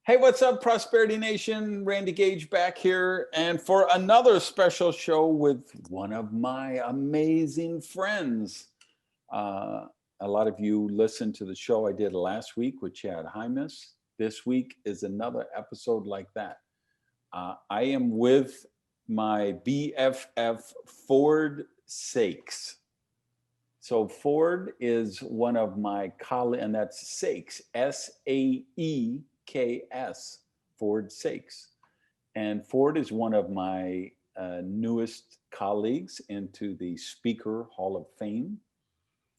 Hey, what's up, Prosperity Nation? Randy Gage back here, and for another special show with one of my amazing friends. A lot of you listened to the show I did last week with Chad Hymas. This week is another episode like that. I am with my BFF, Ford Saeks. So Ford is one of my colleagues, and that's Saeks, S-A-E-K-S, Ford Saeks. And Ford is one of my newest colleagues into the Speaker Hall of Fame.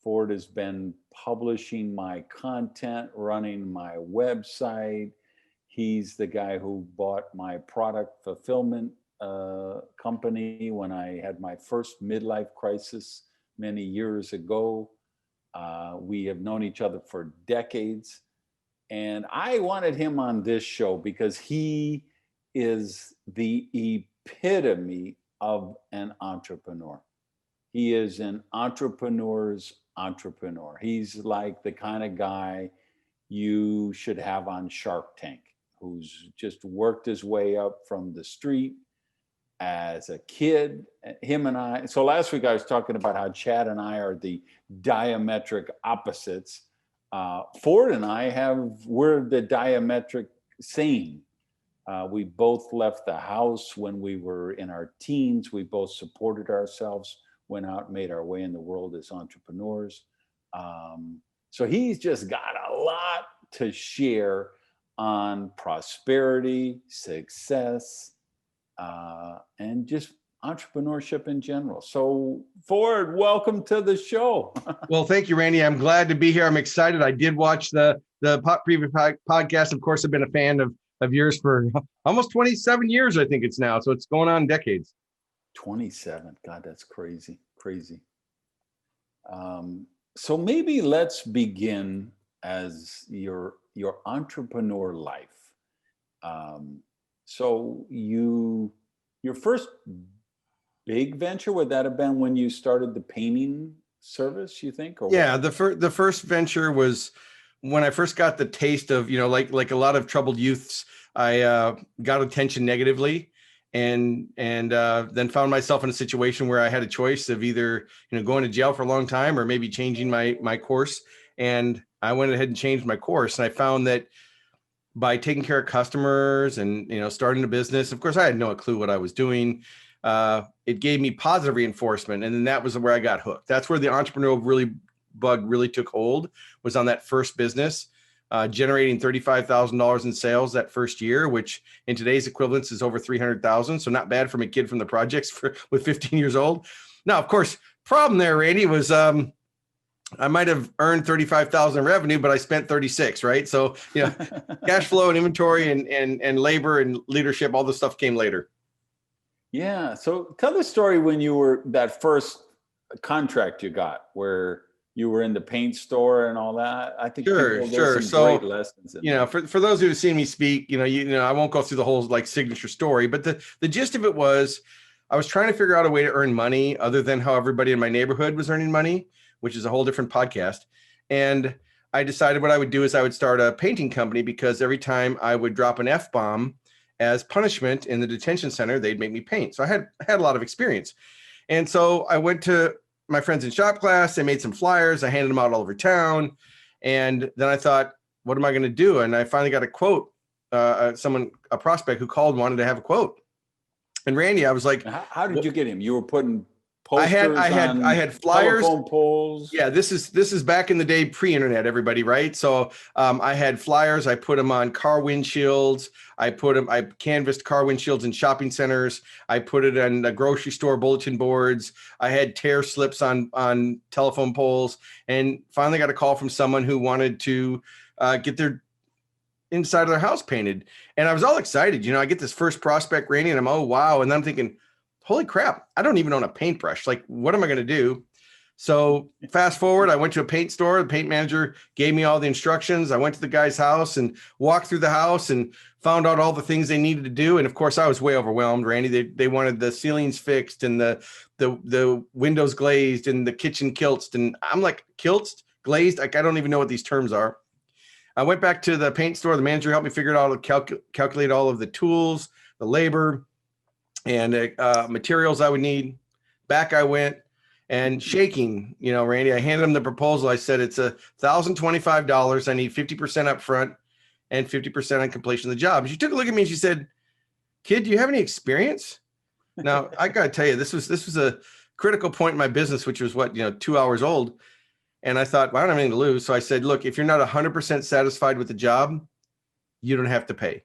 Ford has been publishing my content, running my website. He's the guy who bought my product fulfillment company when I had my first midlife crisis many years ago. We have known each other for decades. And I wanted him on this show because he is the epitome of an entrepreneur. He is an entrepreneur's entrepreneur. He's like the kind of guy you should have on Shark Tank, who's just worked his way up from the street as a kid. Him and I, so last week I was talking about how Chad and I are the diametric opposites. Ford and we're the diametric same. We both left the house when we were in our teens. We both supported ourselves, went out, made our way in the world as entrepreneurs. So he's just got a lot to share on prosperity, success, and just entrepreneurship in general. So Ford, welcome to the show. Well, thank you, Randy. I'm glad to be here. I'm excited. I did watch the previous podcast. Of course, I've been a fan of yours for almost 27 years, I think it's now. So it's going on decades. 27. God, that's crazy. So maybe let's begin as your entrepreneur life. So your first big venture, would that have been when you started the painting service, you think? Or yeah, the first venture was when I first got the taste of, like a lot of troubled youths, I got attention negatively and then found myself in a situation where I had a choice of either, going to jail for a long time or maybe changing my course. And I went ahead and changed my course. And I found that by taking care of customers and, starting a business, of course, I had no clue what I was doing. It gave me positive reinforcement. And then that was where I got hooked. That's where the entrepreneurial bug really took hold, was on that first business, generating $35,000 in sales that first year, which in today's equivalence is over 300,000. So not bad from a kid from the projects with 15 years old. Now, of course, problem there, Randy, was, I might have earned 35,000 in revenue, but I spent 36, right? So, cash flow and inventory and labor and leadership, all this stuff came later. Yeah. So tell the story when you were that first contract you got, where you were in the paint store and all that. I think Sure. Some great lessons. For those who've seen me speak, I won't go through the whole signature story, but the gist of it was I was trying to figure out a way to earn money other than how everybody in my neighborhood was earning money, which is a whole different podcast. And I decided what I would do is I would start a painting company, because every time I would drop an F-bomb as punishment in the detention center, they'd make me paint. So I had a lot of experience. And so I went to my friends in shop class. They made some flyers. I handed them out all over town. And then I thought, what am I going to do? And I finally got a quote, a prospect who called, wanted to have a quote. And Randy, I was like, how did you get him? You were putting posters I had flyers, telephone poles. Yeah, this is back in the day, pre-internet, everybody, right? So I had flyers. I put them on car windshields. I canvassed car windshields in shopping centers. I put it on the grocery store bulletin boards. I had tear slips on telephone poles, and finally got a call from someone who wanted to get their inside of their house painted. And I was all excited. I get this first prospect, Randy, and I'm, oh, wow. And then I'm thinking, holy crap, I don't even own a paintbrush. Like, what am I going to do? So fast forward, I went to a paint store. The paint manager gave me all the instructions. I went to the guy's house and walked through the house and found out all the things they needed to do. And of course, I was way overwhelmed, Randy. They wanted the ceilings fixed and the windows glazed and the kitchen kiltsed. And I'm like, kiltsed, glazed? Like, I don't even know what these terms are. I went back to the paint store. The manager helped me figure out how to calculate all of the tools, the labor, and materials I would need. Back I went, and shaking, Randy, I handed him the proposal. I said, it's $1,025. I need 50% up front and 50% on completion of the job. And she took a look at me and she said, kid, do you have any experience? Now, I got to tell you, this was a critical point in my business, which was 2 hours old. And I thought, well, I don't have anything to lose. So I said, look, if you're not 100% satisfied with the job, you don't have to pay.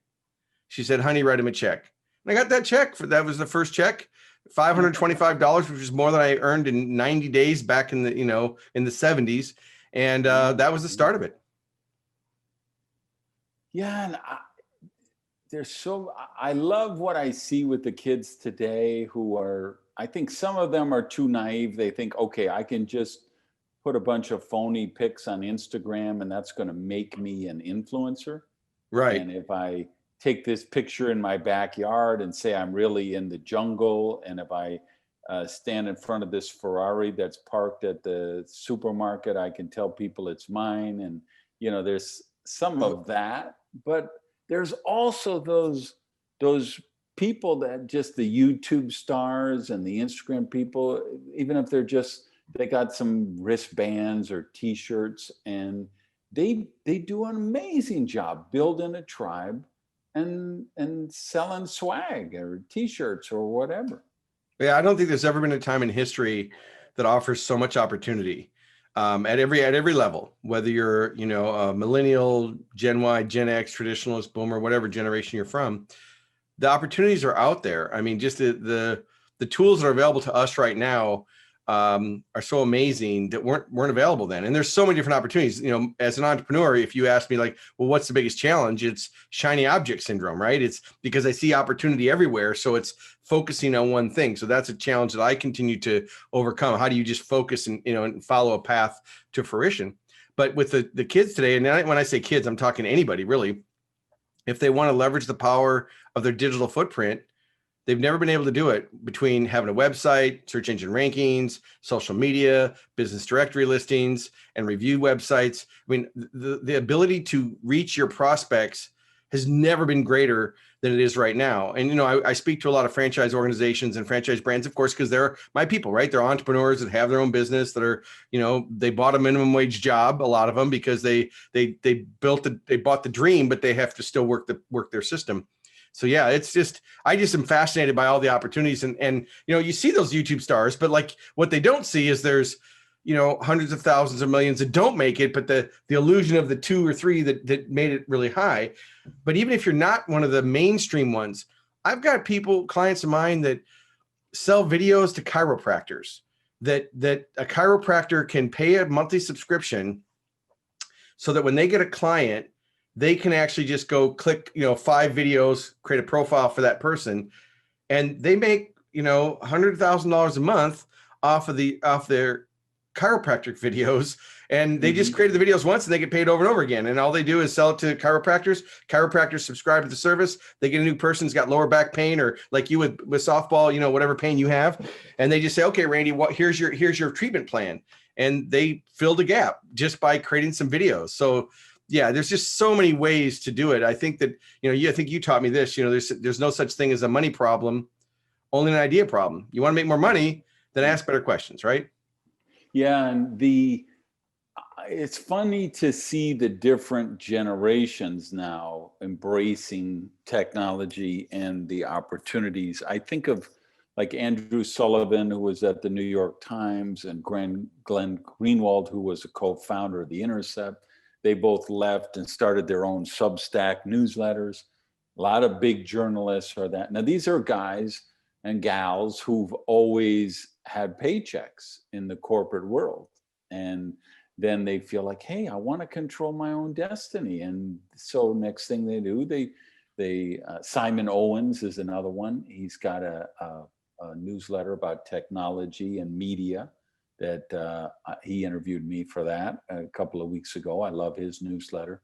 She said, honey, write him a check. And I got that check. That was the first check, $525, which was more than I earned in 90 days back in the 70s. And that was the start of it. Yeah. And I love what I see with the kids today who are, I think some of them are too naive. They think, okay, I can just put a bunch of phony pics on Instagram and that's going to make me an influencer. Right. And if I take this picture in my backyard and say I'm really in the jungle, and if I stand in front of this Ferrari that's parked at the supermarket, I can tell people it's mine. And, there's some of that, but there's also those people that just the YouTube stars and the Instagram people, even if they got some wristbands or t-shirts, and they do an amazing job building a tribe and selling swag or t-shirts or whatever. Yeah, I don't think there's ever been a time in history that offers so much opportunity at every level, whether you're a millennial, Gen Y, Gen X, traditionalist, boomer, whatever generation you're from. The opportunities are out there. I mean, just the tools that are available to us right now are so amazing that weren't available then. And there's so many different opportunities. As an entrepreneur, if you ask me well, what's the biggest challenge? It's shiny object syndrome, right? It's because I see opportunity everywhere. So it's focusing on one thing. So that's a challenge that I continue to overcome. How do you just focus and follow a path to fruition? But with the kids today, and when I say kids, I'm talking anybody really, if they want to leverage the power of their digital footprint, they've never been able to do it between having a website, search engine rankings, social media, business directory listings, and review websites. I mean, the ability to reach your prospects has never been greater than it is right now. And, I speak to a lot of franchise organizations and franchise brands, of course, because they're my people, right? They're entrepreneurs that have their own business that are, they bought a minimum wage job, a lot of them, because they bought the dream, but they have to still work their system. So yeah, I just am fascinated by all the opportunities, and you see those YouTube stars, but like what they don't see is there's hundreds of thousands or millions that don't make it, but the illusion of the 2 or 3 that made it really high. But even if you're not one of the mainstream ones, I've got clients of mine that sell videos to chiropractors, that a chiropractor can pay a monthly subscription so that when they get a client, they can actually just go click, 5 videos, create a profile for that person, and they make, $100,000 a month off their chiropractic videos. And they just created the videos once and they get paid over and over again. And all they do is sell it to chiropractors. Chiropractors subscribe to the service. They get a new person who's got lower back pain, or like you with softball, whatever pain you have. And they just say, okay, Randy, here's your treatment plan. And they fill the gap just by creating some videos. So yeah, there's just so many ways to do it. I think that, I think you taught me this, there's no such thing as a money problem, only an idea problem. You want to make more money, then ask better questions, right? Yeah. And it's funny to see the different generations now embracing technology and the opportunities. I think of like Andrew Sullivan, who was at the New York Times, and Glenn Greenwald, who was a co-founder of The Intercept. They both left and started their own Substack newsletters. A lot of big journalists are that. Now, these are guys and gals who've always had paychecks in the corporate world. And then they feel like, hey, I want to control my own destiny. And so next thing they do, they Simon Owens is another one. He's got a newsletter about technology and media that he interviewed me for that a couple of weeks ago. I love his newsletter.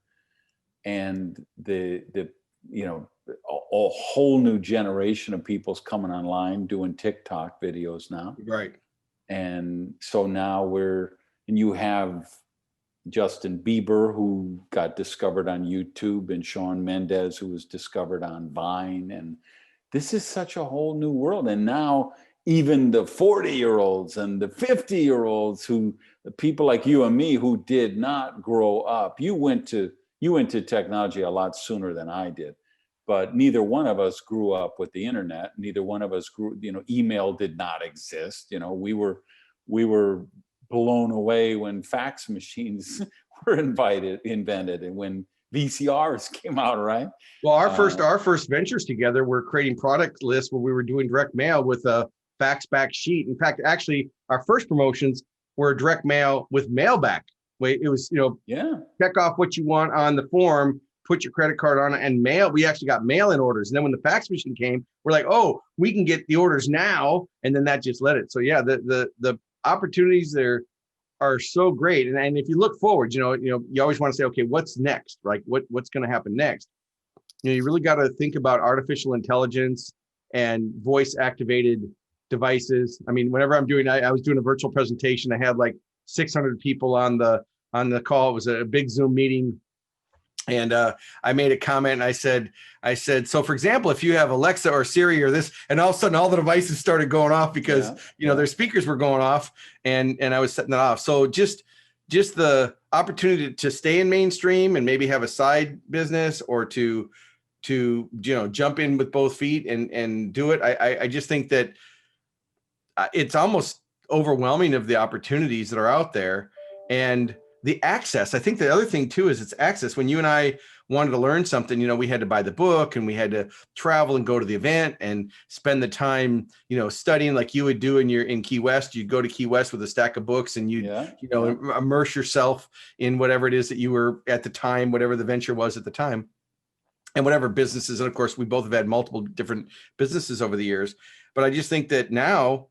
And a whole new generation of people's coming online doing TikTok videos now. Right. And so now you have Justin Bieber, who got discovered on YouTube, and Shawn Mendes, who was discovered on Vine. And this is such a whole new world. And now even the 40-year-olds and the 50-year-olds, who people like you and me who did not grow up, you went to technology a lot sooner than I did. But neither one of us grew up with the internet. Neither one of us grew, email did not exist. We were blown away when fax machines were invented, and when VCRs came out, right? Well, our first ventures together were creating product lists where we were doing direct mail with a fax back sheet. In fact, actually, our first promotions were direct mail with mail back. It was, check off what you want on the form, put your credit card on it, and mail. We actually got mail-in orders. And then when the fax machine came, we're like, oh, we can get the orders now. And then that just led it. So yeah, the opportunities there are so great. And if you look forward, you always want to say, okay, what's next? Like what's going to happen next? You really got to think about artificial intelligence and voice activated devices. I mean, whenever I was doing a virtual presentation, I had like 600 people on the call. It was a big Zoom meeting. And I made a comment and I said, so for example, if you have Alexa or Siri or this, and all of a sudden all the devices started going off because, their speakers were going off, and I was setting it off. So just the opportunity to stay in mainstream and maybe have a side business, or to jump in with both feet and do it. I just think that it's almost overwhelming of the opportunities that are out there. And the access, I think the other thing too is it's access. When you and I wanted to learn something, we had to buy the book and we had to travel and go to the event and spend the time, studying like you would do in Key West. You'd go to Key West with a stack of books and you'd, immerse yourself in whatever it is that you were at the time, whatever the venture was at the time, and whatever businesses. And of course, we both have had multiple different businesses over the years. But I just think that now,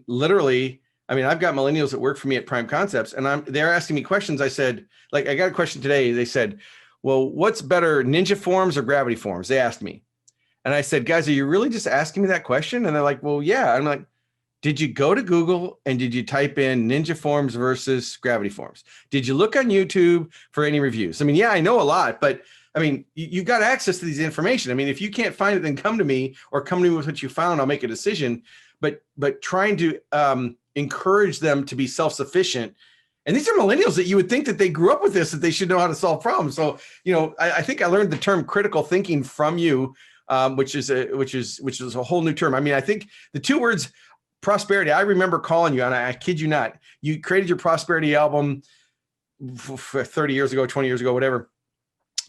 literally, I've got millennials that work for me at Prime Concepts, and they're asking me questions. I said, like, I got a question today. They said, well, what's better, Ninja Forms or Gravity Forms? They asked me. And I said, guys, are you really just asking me that question? And they're like, well, yeah. I'm like, did you go to Google and did you type in Ninja Forms versus Gravity Forms? Did you look on YouTube for any reviews? Yeah, I know a lot, but you've got access to these information. If you can't find it, then come to me, or come to me with what you found. I'll make a decision. But trying to encourage them to be self-sufficient. And these are millennials that you would think that they grew up with this, that they should know how to solve problems. So, I think I learned the term critical thinking from you, which is a whole new term. I think the two words prosperity, I remember calling you, and I kid you not, you created your prosperity album 30 years ago, 20 years ago, whatever.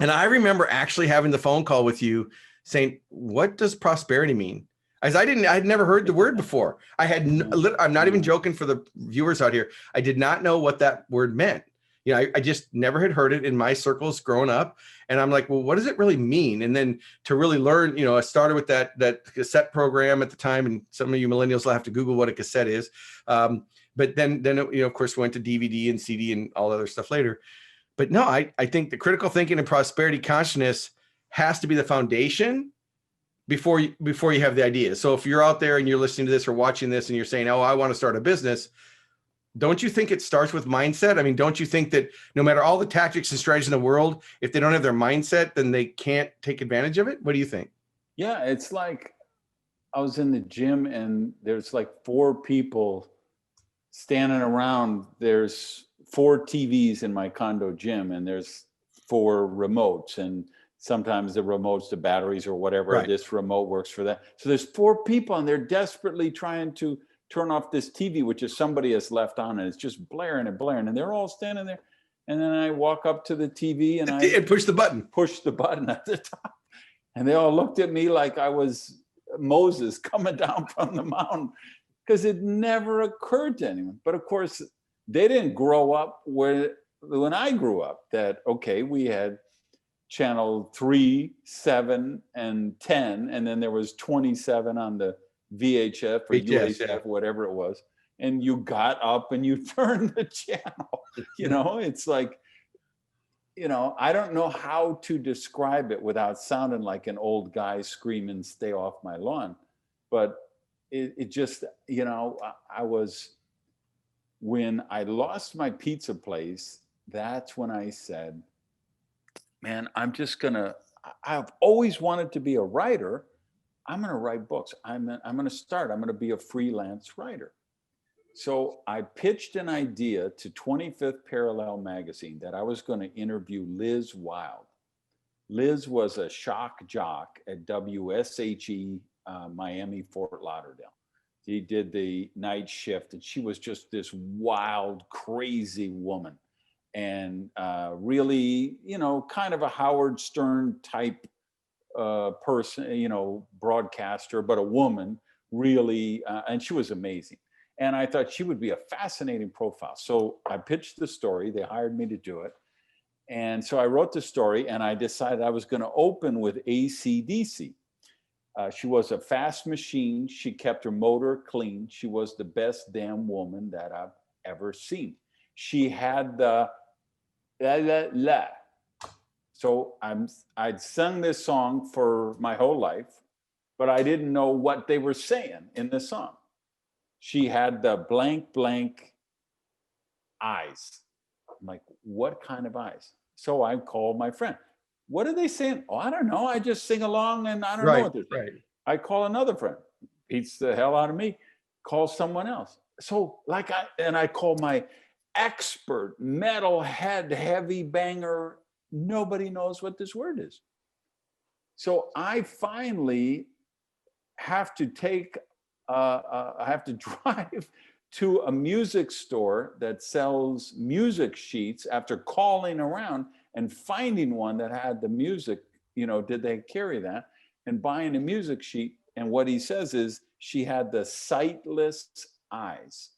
And I remember actually having the phone call with you saying, what does prosperity mean? As I'd never heard the word before. I'm not even joking for the viewers out here. I did not know what that word meant. I just never had heard it in my circles growing up. And I'm like, well, what does it really mean? And then to really learn, I started with that cassette program at the time. And some of you millennials will have to Google what a cassette is. But then of course, went to DVD and CD and all other stuff later. But no, I think the critical thinking and prosperity consciousness has to be the foundation before you have the idea. So if you're out there and you're listening to this or watching this and you're saying, oh, I want to start a business, don't you think it starts with mindset? Don't you think that no matter all the tactics and strategies in the world, if they don't have their mindset, then they can't take advantage of it? What do you think? Yeah, it's like I was in the gym and there's like 4 people standing around. There's 4 TVs in my condo gym, and there's 4 remotes, and sometimes the remotes, the batteries or whatever, right. This remote works for that. So there's 4 people and they're desperately trying to turn off this TV, which is somebody has left on, and it's just blaring and blaring, and they're all standing there. And then I walk up to the TV and I push the button at the top. And they all looked at me like I was Moses coming down from the mountain, because it never occurred to anyone. But of course, they didn't grow up when I grew up, that, okay, we had channel 3, 7, and 10, and then there was 27 on the VHF or UHF, whatever it was, and you got up and you turned the channel. It's like, I don't know how to describe it without sounding like an old guy screaming, "Stay off my lawn." But it just, when I lost my pizza place, that's when I said, man, I've always wanted to be a writer. I'm going to write books. I'm going to start. I'm going to be a freelance writer. So I pitched an idea to 25th Parallel magazine that I was going to interview Liz Wild. Liz was a shock jock at WSHE Miami, Fort Lauderdale. She did the night shift, and she was just this wild, crazy woman. And really, kind of a Howard Stern type person, broadcaster, but a woman, really, and she was amazing. And I thought she would be a fascinating profile. So I pitched the story. They hired me to do it. And so I wrote the story, and I decided I was going to open with AC/DC. She was a fast machine. She kept her motor clean. She was the best damn woman that I've ever seen. She had the la la la. So I'd sung this song for my whole life, but I didn't know what they were saying in the song. She had the blank, blank eyes. I'm like, what kind of eyes? So I called my friend. What are they saying? Oh, I don't know. I just sing along and I don't know what they're saying. Right. I call another friend. Beats the hell out of me. Call someone else. So I call my expert metalhead heavy banger. Nobody knows what this word is. So I finally have to I have to drive to a music store that sells music sheets after calling around and finding one that had the music, did they carry that, and buying a music sheet. And what he says is she had the sightless eyes.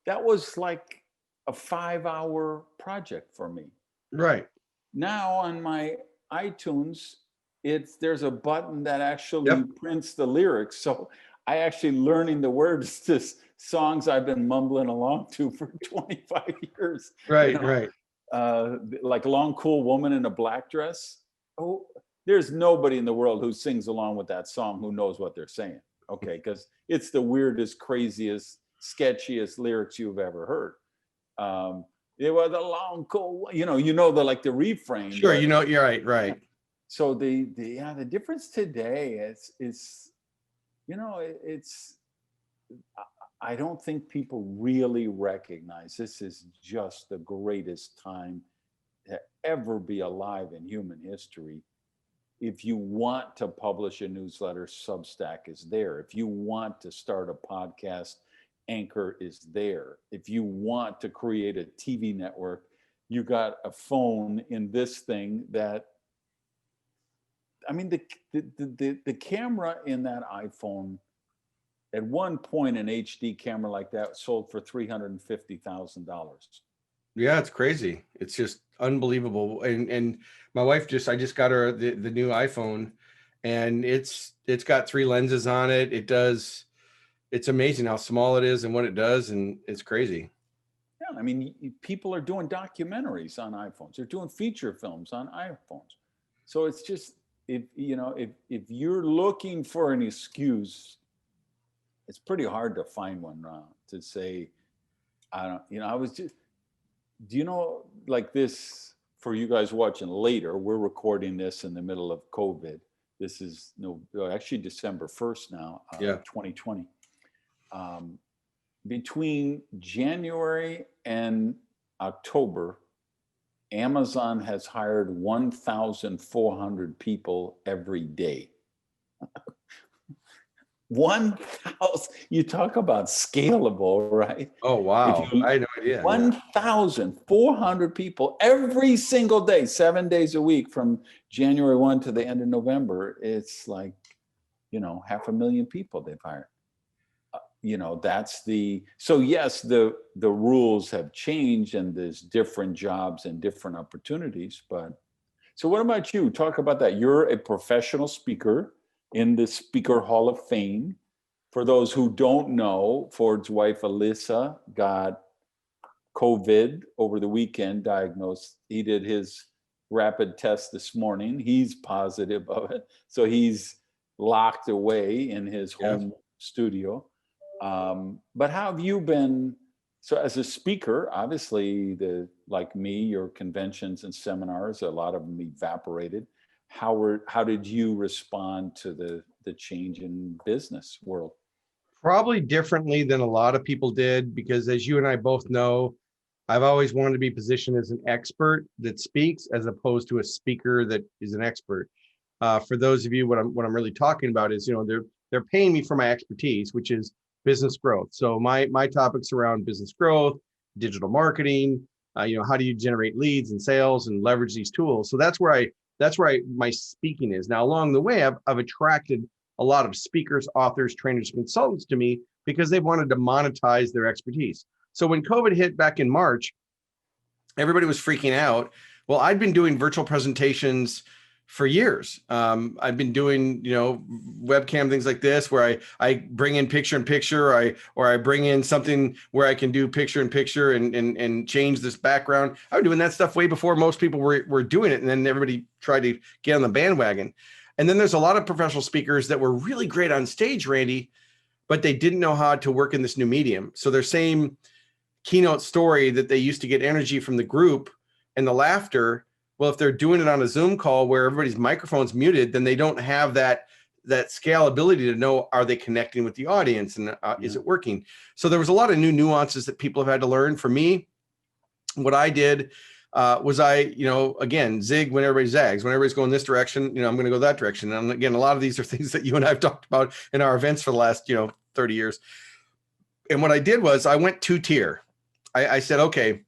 That was like a 5-hour project for me. Right. Now on my iTunes, there's a button that actually prints the lyrics. So I actually learning the words to songs I've been mumbling along to for 25 years. Right. Right. Like Long Cool Woman in a Black Dress. Oh, there's nobody in the world who sings along with that song who knows what they're saying. Okay, because it's the weirdest, craziest, sketchiest lyrics you've ever heard. It was a long, cool, the refrain. Sure, you're right. Right. So the difference today is I don't think people really recognize this is just the greatest time to ever be alive in human history. If you want to publish a newsletter, Substack is there. If you want to start a podcast, Anchor is there. If you want to create a TV network, you got a phone in this thing that, I mean, the camera in that iPhone, at one point, an HD camera like that sold for $350,000. Yeah, it's crazy. It's just unbelievable. And my wife I just got her the new iPhone, and it's got 3 lenses on it. It's amazing how small it is and what it does, and it's crazy. Yeah, I mean, people are doing documentaries on iPhones. They're doing feature films on iPhones. So it's just, if you're looking for an excuse, it's pretty hard to find one to say, I was just, like this, for you guys watching later, we're recording this in the middle of COVID. This is actually December 1st now, 2020. Between January and October, Amazon has hired 1,400 people every day. 1,000. You talk about scalable, right? Oh, wow. I had no idea. 1,400 people every single day, 7 days a week from January 1 to the end of November. It's like, 500,000 people they've hired. So yes, the rules have changed and there's different jobs and different opportunities. But so what about you? Talk about that. You're a professional speaker in the Speaker Hall of Fame. For those who don't know, Ford's wife, Alyssa, got COVID over the weekend, diagnosed. He did his rapid test this morning. He's positive of it. So he's locked away in his home studio. But how have you been So as a speaker, obviously, like me, your conventions and seminars, a lot of them evaporated. How did you respond to the change in business world? Probably differently than a lot of people did, because as you and I both know, I've always wanted to be positioned as an expert that speaks as opposed to a speaker that is an expert. For those of you, what I'm really talking about is, they're paying me for my expertise, which is business growth. So my topics around business growth, digital marketing, how do you generate leads and sales and leverage these tools? So that's where my speaking is. Now, along the way, I've attracted a lot of speakers, authors, trainers, consultants to me because they wanted to monetize their expertise. So when COVID hit back in March, everybody was freaking out. Well, I'd been doing virtual presentations for years. I've been doing, webcam things like this, where I bring in picture in picture, or I bring in something where I can do picture in picture and change this background. I was doing that stuff way before most people were doing it. And then everybody tried to get on the bandwagon. And then there's a lot of professional speakers that were really great on stage, Randy, but they didn't know how to work in this new medium. So their same keynote story that they used to get energy from the group and the laughter, well, if they're doing it on a Zoom call where everybody's microphone's muted, then they don't have that scalability to know, are they connecting with the audience, and is it working? So there was a lot of new nuances that people have had to learn. For me, what I did was again, zig when everybody zags. When everybody's going this direction, I'm going to go that direction. And again, a lot of these are things that you and I have talked about in our events for the last, 30 years. And what I did was I went 2-tier. I said, okay,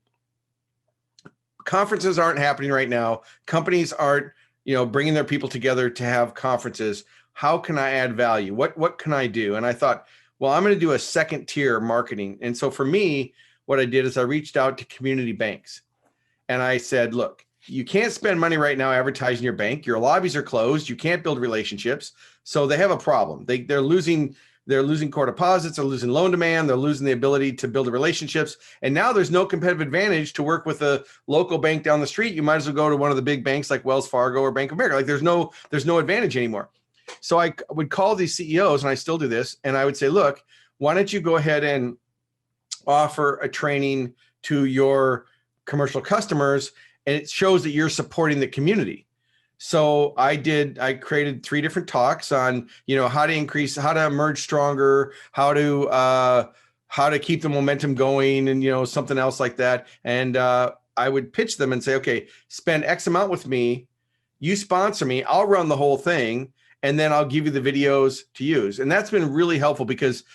conferences aren't happening right now. Companies aren't, bringing their people together to have conferences. How can I add value? What can I do? And I thought, well, I'm going to do a 2nd-tier marketing. And so for me, what I did is I reached out to community banks. And I said, look, you can't spend money right now advertising your bank. Your lobbies are closed. You can't build relationships. So they have a problem. They're losing core deposits. They're losing loan demand. They're losing the ability to build the relationships. And now there's no competitive advantage to work with a local bank down the street. You might as well go to one of the big banks like Wells Fargo or Bank of America. Like there's no advantage anymore. So I would call these CEOs, and I still do this, and I would say, look, why don't you go ahead and offer a training to your commercial customers, and it shows that you're supporting the community. So I created 3 different talks on, how to emerge stronger, how to keep the momentum going, and, something else like that. And I would pitch them and say, okay, spend X amount with me, you sponsor me, I'll run the whole thing, and then I'll give you the videos to use. And that's been really helpful because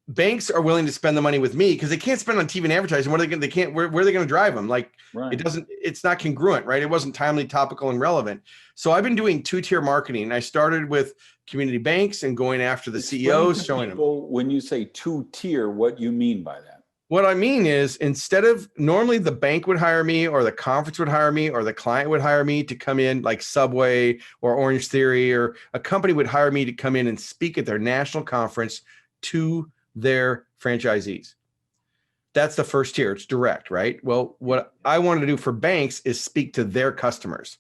banks are willing to spend the money with me because they can't spend on TV and advertising. Where are they going to drive them? Like, right. It's not congruent, right? It wasn't timely, topical, and relevant. So I've been doing 2-tier marketing. I started with community banks and going after the CEOs, showing them. When you say 2-tier, what you mean by that? What I mean is, instead of normally the bank would hire me, or the conference would hire me, or the client would hire me to come in, like Subway or Orange Theory, or a company would hire me to come in and speak at their national conference to their franchisees. That's the 1st tier. It's direct, right? Well, what I wanted to do for banks is speak to their customers.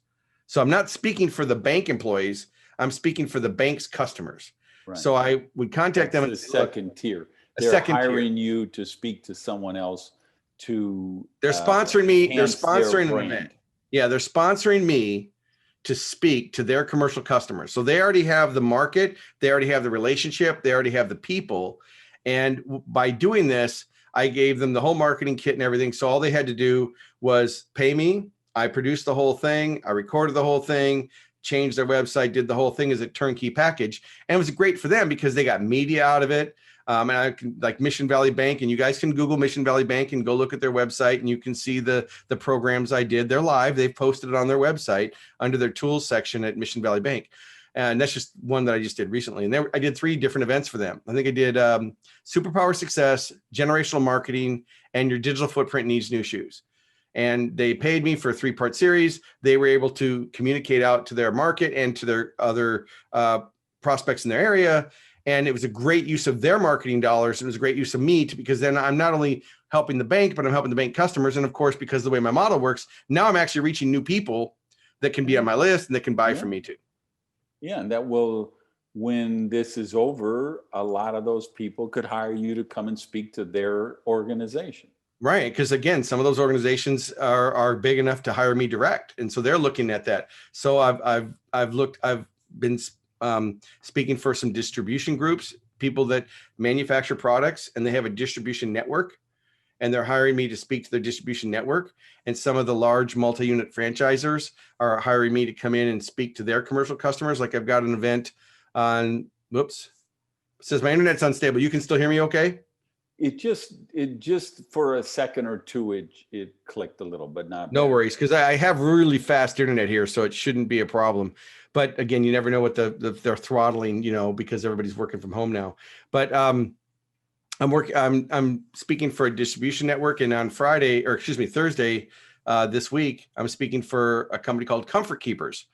So I'm not speaking for the bank employees. I'm speaking for the bank's customers. Right. So I would contact them. The 2nd tier. They're hiring you to speak to someone else to. They're sponsoring me. They're sponsoring an event. Yeah, they're sponsoring me to speak to their commercial customers. So they already have the market. They already have the relationship. They already have the people. And by doing this, I gave them the whole marketing kit and everything. So all they had to do was pay me. I produced the whole thing. I recorded the whole thing, changed their website, did the whole thing as a turnkey package. And it was great for them because they got media out of it. And I can, like Mission Valley Bank, and you guys can Google Mission Valley Bank and go look at their website, and you can see the programs I did. They're live. They've posted it on their website under their tools section at Mission Valley Bank. And that's just one that I just did recently. And I did 3 different events for them. I think I did Superpower Success, Generational Marketing, and Your Digital Footprint Needs New Shoes. And they paid me for a 3-part series. They were able to communicate out to their market and to their other prospects in their area. And it was a great use of their marketing dollars. It was a great use of me because then I'm not only helping the bank, but I'm helping the bank customers. And of course, because of the way my model works, now I'm actually reaching new people that can be on my list and that can buy from me too. Yeah, and that will when this is over, a lot of those people could hire you to come and speak to their organization. Right. Because again, some of those organizations are big enough to hire me direct. And so they're looking at that. So I've been speaking for some distribution groups, people that manufacture products and they have a distribution network, and they're hiring me to speak to their distribution network. And some of the large multi-unit franchisors are hiring me to come in and speak to their commercial customers. Like I've got an event on, whoops, it says my internet's unstable. You can still hear me okay? It just for a second or two, it clicked a little, but not No bad. worries, because I have really fast internet here, so it shouldn't be a problem. But again, you never know what they're throttling, because everybody's working from home now. But I'm speaking for a distribution network, and on Thursday this week, I'm speaking for a company called Comfort Keepers,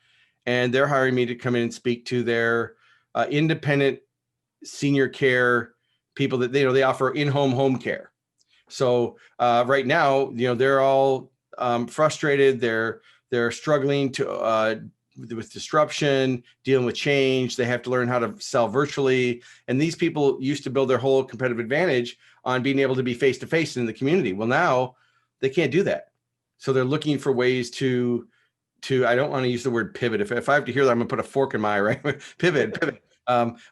and they're hiring me to come in and speak to their independent senior care people that they offer in-home home care. So right now, they're all frustrated. They're struggling with disruption, dealing with change. They have to learn how to sell virtually. And these people used to build their whole competitive advantage on being able to be face-to-face in the community. Well, now they can't do that. So they're looking for ways to I don't want to use the word pivot. If I have to hear that, I'm gonna put a fork in my eye, right? pivot.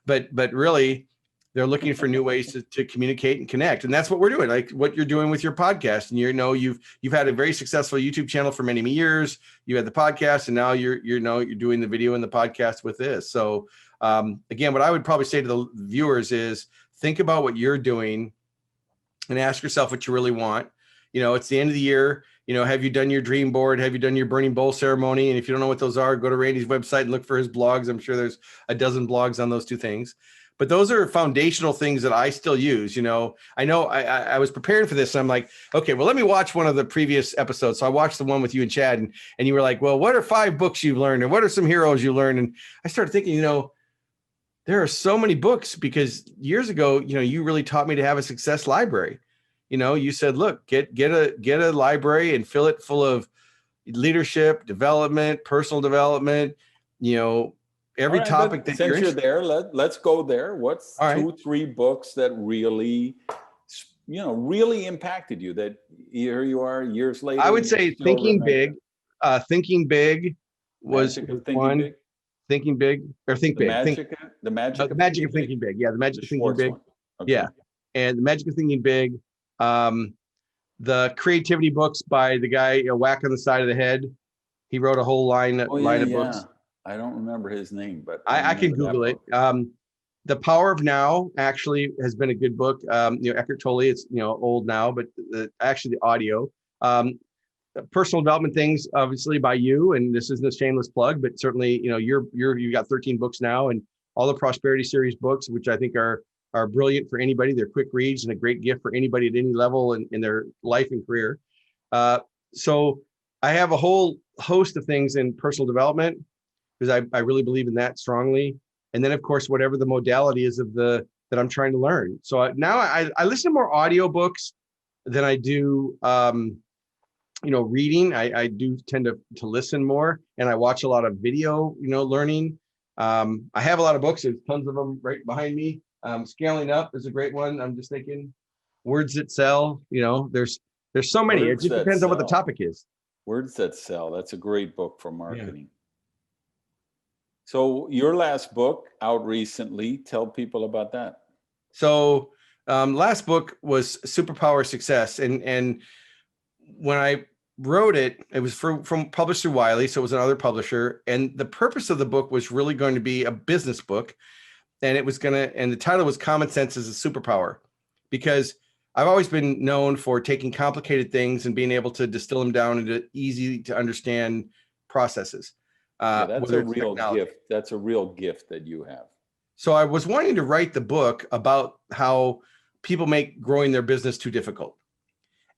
But really, they're looking for new ways to communicate and connect. And that's what we're doing, like what you're doing with your podcast. And you've had a very successful YouTube channel for many, many years. You had the podcast, and now you're doing the video and the podcast with this. So again, what I would probably say to the viewers is think about what you're doing and ask yourself what you really want. It's the end of the year. Have you done your dream board? Have you done your burning bowl ceremony? And if you don't know what those are, go to Randy's website and look for his blogs. I'm sure there's a dozen blogs on those two things. But those are foundational things that I still use. I know I was preparing for this. And I'm like, okay, well, let me watch one of the previous episodes. So I watched the one with you and Chad, and you were like, well, what are 5 books you've learned? And what are some heroes you learned? And I started thinking, there are so many books, because years ago, you really taught me to have a success library. You said, look, get a library and fill it full of leadership, development, personal development, every topic that since you're there, let's go there. What's 2-3 books that really impacted you, that here you are years later? I would say Thinking Big. Thinking Big was one. Big? Thinking Big or Think Big. The Magic of Thinking Big. Yeah, the Magic of Thinking Big. Okay. Yeah, and the Magic of Thinking Big. The creativity books by the guy, Whack on the Side of the Head. He wrote a whole line of books. I don't remember his name, but I can Google it. The Power of Now actually has been a good book. Eckhart Tolle, it's old now, but actually the audio. Personal development things, obviously by you, and this isn't a shameless plug, but certainly you've got 13 books now, and all the Prosperity Series books, which I think are brilliant for anybody. They're quick reads and a great gift for anybody at any level in their life and career. So I have a whole host of things in personal development, because I really believe in that strongly. And then, of course, whatever the modality is that I'm trying to learn. So now I listen to more audiobooks than I do, reading. I do tend to listen more, and I watch a lot of video, learning. I have a lot of books. There's tons of them right behind me. Scaling Up is a great one. I'm just thinking Words That Sell. There's so many. It just depends on what the topic is. Words That Sell. That's a great book for marketing. Yeah. So your last book out recently, tell people about that. So last book was Superpower Success. And when I wrote it, it was from published through Wiley. So it was another publisher. And the purpose of the book was really going to be a business book. And the title was Common Sense is a Superpower, because I've always been known for taking complicated things and being able to distill them down into easy to understand processes. That's a real gift. That's a real gift that you have. So I was wanting to write the book about how people make growing their business too difficult.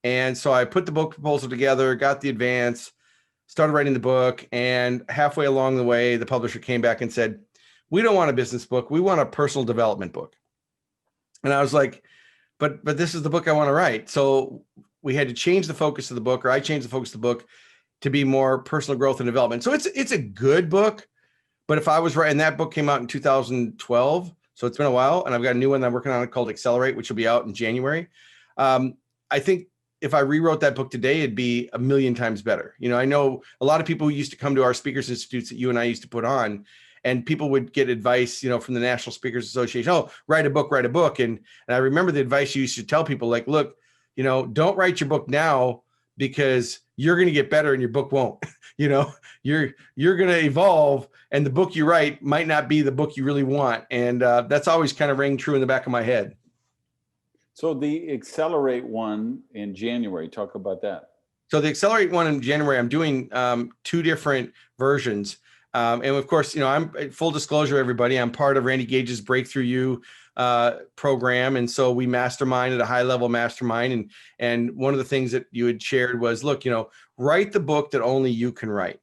And so I put the book proposal together, got the advance, started writing the book. And halfway along the way, the publisher came back and said, we don't want a business book. We want a personal development book. And I was like, but this is the book I want to write. So we had to change the focus of the book, or I changed the focus of the book to be more personal growth and development. So it's a good book, But if I was right, and that book came out in 2012, so it's been a while, and I've got a new one that I'm working on called Accelerate, which will be out in January. I think if I rewrote that book today, it'd be a million times better. You know, I know a lot of people who used to come to our speakers institutes that you and I used to put on, and people would get advice, you know, from the National Speakers Association. Oh, write a book, write a book. And I remember the advice you used to tell people, like, look, you know, don't write your book now because you're going to get better and your book won't. You know, you're going to evolve, and the book you write might not be the book you really want. And that's always kind of rang true in the back of my head. So the Accelerate one in January, talk about that. So the Accelerate one in January, I'm doing 2 different versions. And of course, you know, I'm full disclosure, everybody, I'm part of Randy Gage's Breakthrough You program. And so we mastermind at a high level mastermind. And one of the things that you had shared was, look, you know, write the book that only you can write.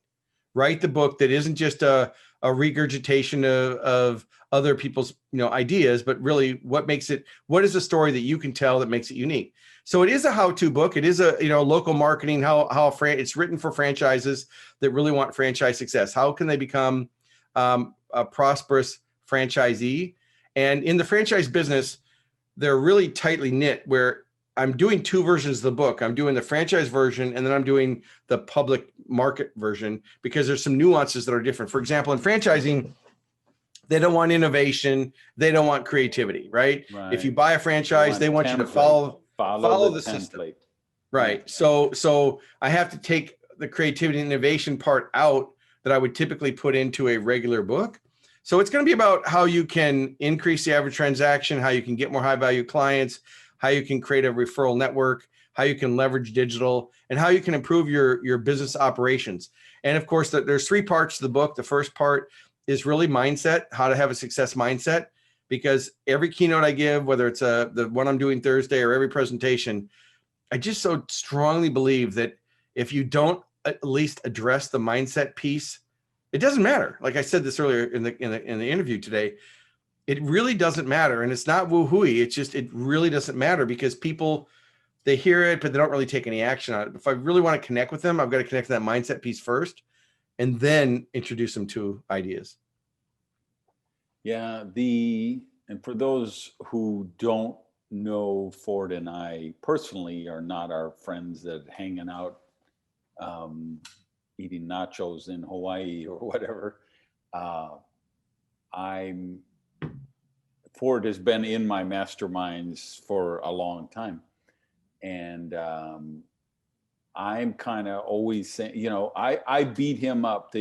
Write the book that isn't just a regurgitation of other people's, you know, ideas, but really what is a story that you can tell that makes it unique. So it is a how-to book. It is a, you know, local marketing, it's written for franchises that really want franchise success. How can they become a prosperous franchisee? And in the franchise business, they're really tightly knit, where I'm doing 2 versions of the book. I'm doing the franchise version, and then I'm doing the public market version, because there's some nuances that are different. For example, in franchising, they don't want innovation. They don't want creativity, right? If you buy a franchise, they want you to follow the system. Right. So I have to take the creativity and innovation part out that I would typically put into a regular book. So it's going to be about how you can increase the average transaction, how you can get more high value clients, how you can create a referral network, how you can leverage digital, and how you can improve your business operations. And of course, there's 3 parts to the book. The first part is really mindset, how to have a success mindset, because every keynote I give, whether it's the one I'm doing Thursday or every presentation, I just so strongly believe that if you don't at least address the mindset piece, it doesn't matter. Like I said this earlier in the interview today, it really doesn't matter. And it's not woo-hooey. It's just, it really doesn't matter, because people, they hear it, but they don't really take any action on it. If I really want to connect with them, I've got to connect to that mindset piece first, and then introduce them to ideas. Yeah, and for those who don't know, Ford and I personally are not our friends that hanging out eating nachos in Hawaii or whatever. Ford has been in my masterminds for a long time. And I'm kind of always saying, you know, I beat him up.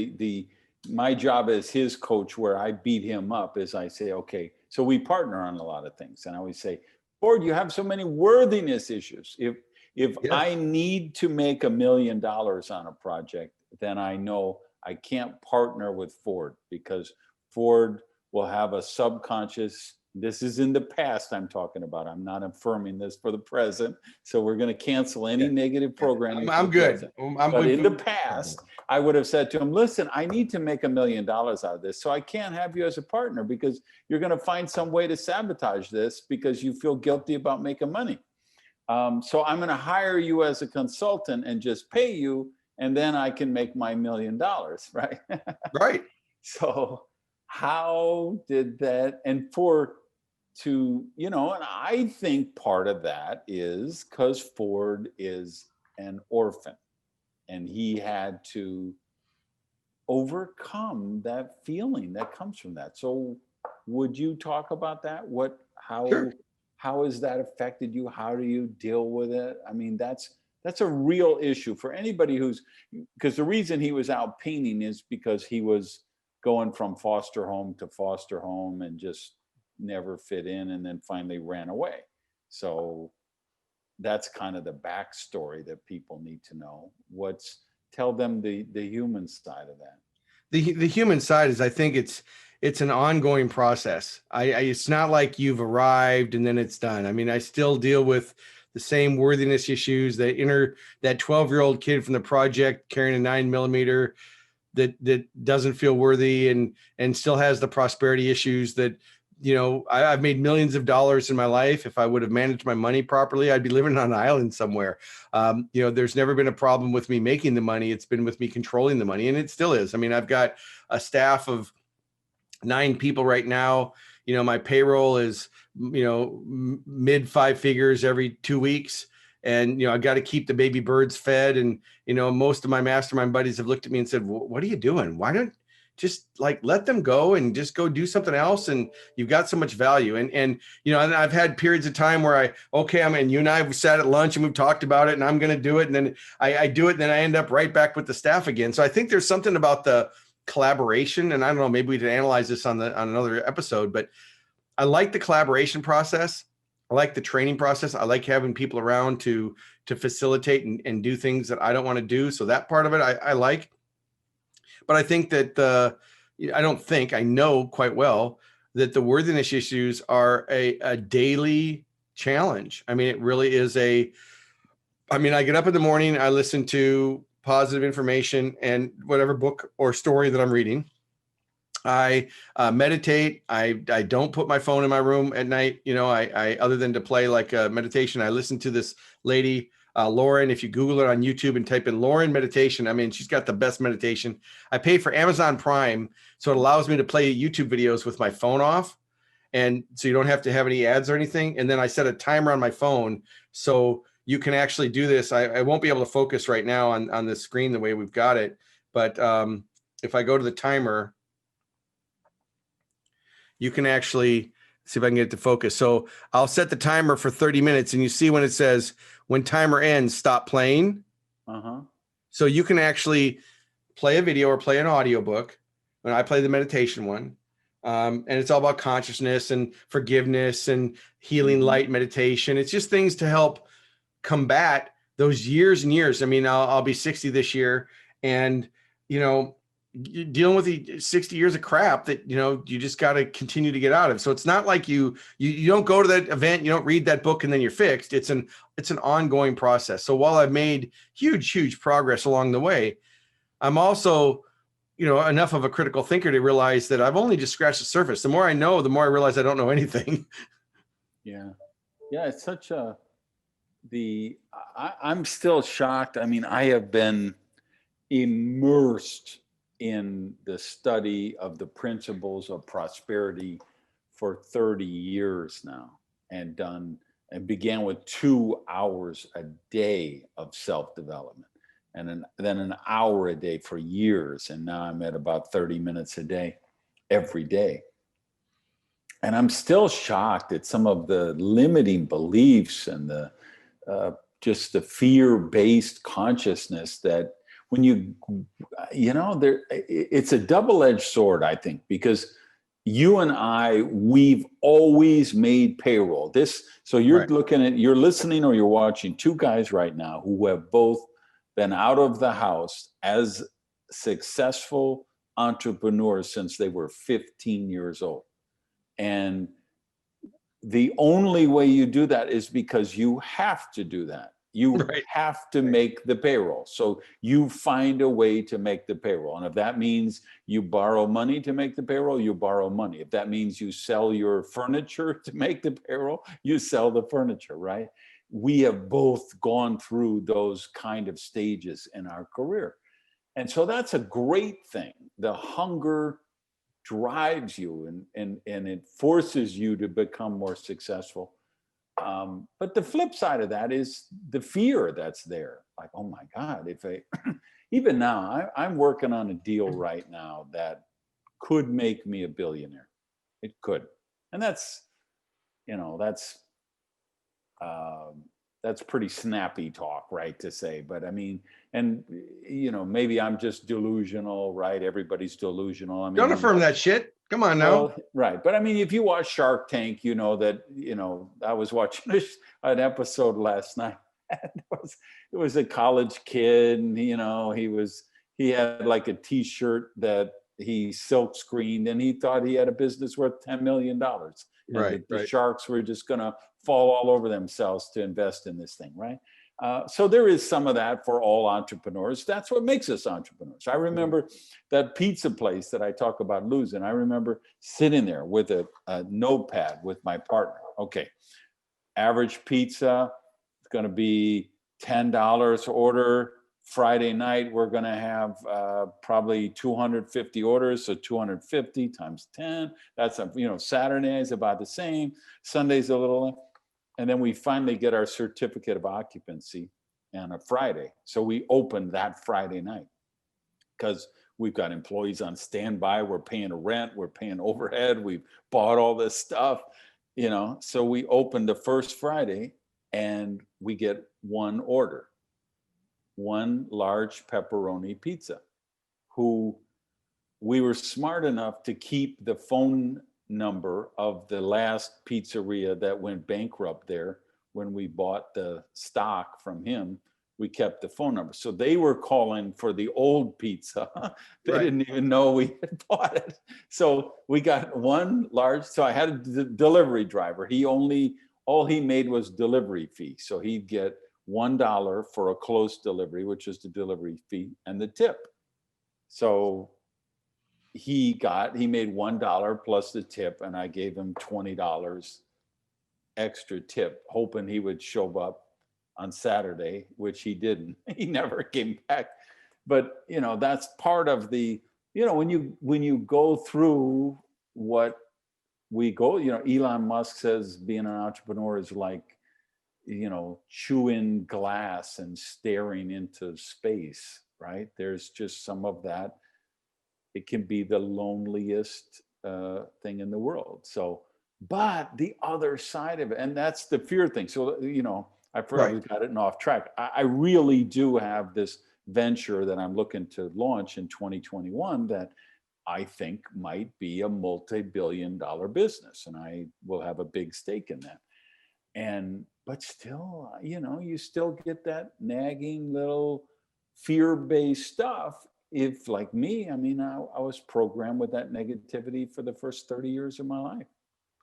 My job as his coach, where I beat him up, is I say, okay, so we partner on a lot of things. And I always say, Ford, you have so many worthiness issues. If yes. I need to make $1 million on a project, then I know I can't partner with Ford, because Ford will have a subconscious, this is in the past I'm talking about, I'm not affirming this for the present, so we're going to cancel any negative programming. I'm good. But in the past, I would have said to him, listen, I need to make $1 million out of this, so I can't have you as a partner, because you're going to find some way to sabotage this because you feel guilty about making money. So I'm going to hire you as a consultant and just pay you, and then I can make my $1 million, right? Right. So how did that, and you know, and I think part of that is because Ford is an orphan, and he had to overcome that feeling that comes from that. So would you talk about that? Sure. How has that affected you? How do you deal with it? I mean, that's a real issue for anybody because the reason he was out painting is because he was going from foster home to foster home and just never fit in, and then finally ran away. So that's kind of the backstory that people need to know. Tell them the human side of that. The human side is, I think it's an ongoing process. It's not like you've arrived and then it's done. I mean, I still deal with the same worthiness issues that that 12-year-old kid from the project carrying a 9mm that doesn't feel worthy and still has the prosperity issues that, you know, I've made millions of dollars in my life. If I would have managed my money properly, I'd be living on an island somewhere. You know, there's never been a problem with me making the money. It's been with me controlling the money, and it still is. I mean, I've got a staff of 9 people right now. My payroll is, mid 5 figures every 2 weeks. And, I got to keep the baby birds fed. And, most of my mastermind buddies have looked at me and said, what are you doing? Why don't just like let them go and just go do something else? And you've got so much value. And I've had periods of time where and you and I have sat at lunch and we've talked about it and I'm going to do it. And then I do it. And then I end up right back with the staff again. So I think there's something about the collaboration, and I don't know, maybe we could analyze this on another episode, but I like the collaboration process. I like the training process. I like having people around to facilitate and do things that I don't want to do. So that part of it I like. But I think that I know quite well that the worthiness issues are a daily challenge. I mean, it really is I get up in the morning, I listen to positive information and whatever book or story that I'm reading. I meditate. I don't put my phone in my room at night. I other than to play like a meditation, I listen to this lady, Lauren. If you Google her on YouTube and type in Lauren meditation, I mean, she's got the best meditation. I pay for Amazon Prime, so it allows me to play YouTube videos with my phone off. And so you don't have to have any ads or anything. And then I set a timer on my phone. So you can actually do this. I won't be able to focus right now on the screen the way we've got it. But if I go to the timer, you can actually see if I can get it to focus. So I'll set the timer for 30 minutes and you see when it says, when timer ends, stop playing. So you can actually play a video or play an audiobook. And I play the meditation one. And it's all about consciousness and forgiveness and healing light meditation. It's just things to help combat those years and years. I mean, I'll be 60 this year, and dealing with the 60 years of crap that you just got to continue to get out of. So it's not like you don't go to that event, you don't read that book, and then you're fixed. It's an ongoing process. So while I've made huge progress along the way, I'm also enough of a critical thinker to realize that I've only just scratched the surface. The more I know, the more I realize I don't know anything. Yeah. It's such I'm still shocked. I mean, I have been immersed in the study of the principles of prosperity for 30 years now, and began with 2 hours a day of self-development, and then an hour a day for years. And now I'm at about 30 minutes a day, every day. And I'm still shocked at some of the limiting beliefs and the just the fear-based consciousness that when it's a double-edged sword, I think, because you and we've always made payroll. So you're Right. you're listening or you're watching 2 guys right now who have both been out of the house as successful entrepreneurs since they were 15 years old. And the only way you do that is because you have to do that. You Right. have to make the payroll. So you find a way to make the payroll. And if that means you borrow money to make the payroll, you borrow money. If that means you sell your furniture to make the payroll, you sell the furniture, right? We have both gone through those kind of stages in our career. And so that's a great thing. The hunger drives you and it forces you to become more successful. But the flip side of that is the fear that's there. Like, oh my God, even now, I'm working on a deal right now that could make me a billionaire. It could. And that's pretty snappy talk, right, to say. But I mean, and maybe I'm just delusional, right? Everybody's delusional. I mean, Don't affirm that shit. Come on now. well, right. But I mean, if you watch Shark Tank, you know that, I was watching an episode last night. It was a college kid, and he had like a t-shirt that he silk screened, and he thought he had a business worth $10 million. And Right. the sharks were just going to fall all over themselves to invest in this thing, right? So there is some of that for all entrepreneurs. That's what makes us entrepreneurs. I remember that pizza place that I talk about losing. I remember sitting there with a notepad with my partner. Okay, average pizza is going to be $10 order, Friday night, we're going to have probably 250 orders. So 250 times 10, that's, Saturday is about the same. Sunday's a little, and then we finally get our certificate of occupancy on a Friday. So we open that Friday night because we've got employees on standby. We're paying rent, we're paying overhead. We've bought all this stuff, so we open the first Friday and we get one order. One large pepperoni pizza, who we were smart enough to keep the phone number of the last pizzeria that went bankrupt there. When we bought the stock from him, we kept the phone number. So they were calling for the old pizza. They didn't even know we had bought it. So we got one large, so I had a delivery driver. All he made was delivery fee. So he'd get $1 for a close delivery, which is the delivery fee, and the tip. So he made $1 plus the tip, and I gave him $20 extra tip, hoping he would show up on Saturday, which he didn't. He never came back. But that's part of the, when you go through what we go, Elon Musk says being an entrepreneur is like, chewing glass and staring into space, right? There's just some of that. It can be the loneliest thing in the world. So, but the other side of it, and that's the fear thing. So, I forgot we got it off track. I really do have this venture that I'm looking to launch in 2021 that I think might be a multi-billion-dollar business, and I will have a big stake in that. But still, you still get that nagging little fear-based stuff. If, like me, I was programmed with that negativity for the first 30 years of my life.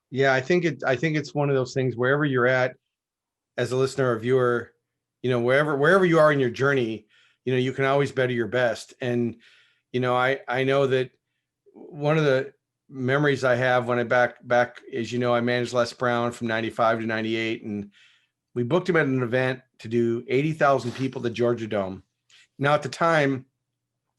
Yeah, I think it's one of those things, wherever you're at as a listener or viewer, wherever you are in your journey, you can always better your best. And, I know that one of the memories I have when I back, as I managed Les Brown from 95 to 98, and we booked him at an event to do 80,000 people at the Georgia Dome. Now, at the time,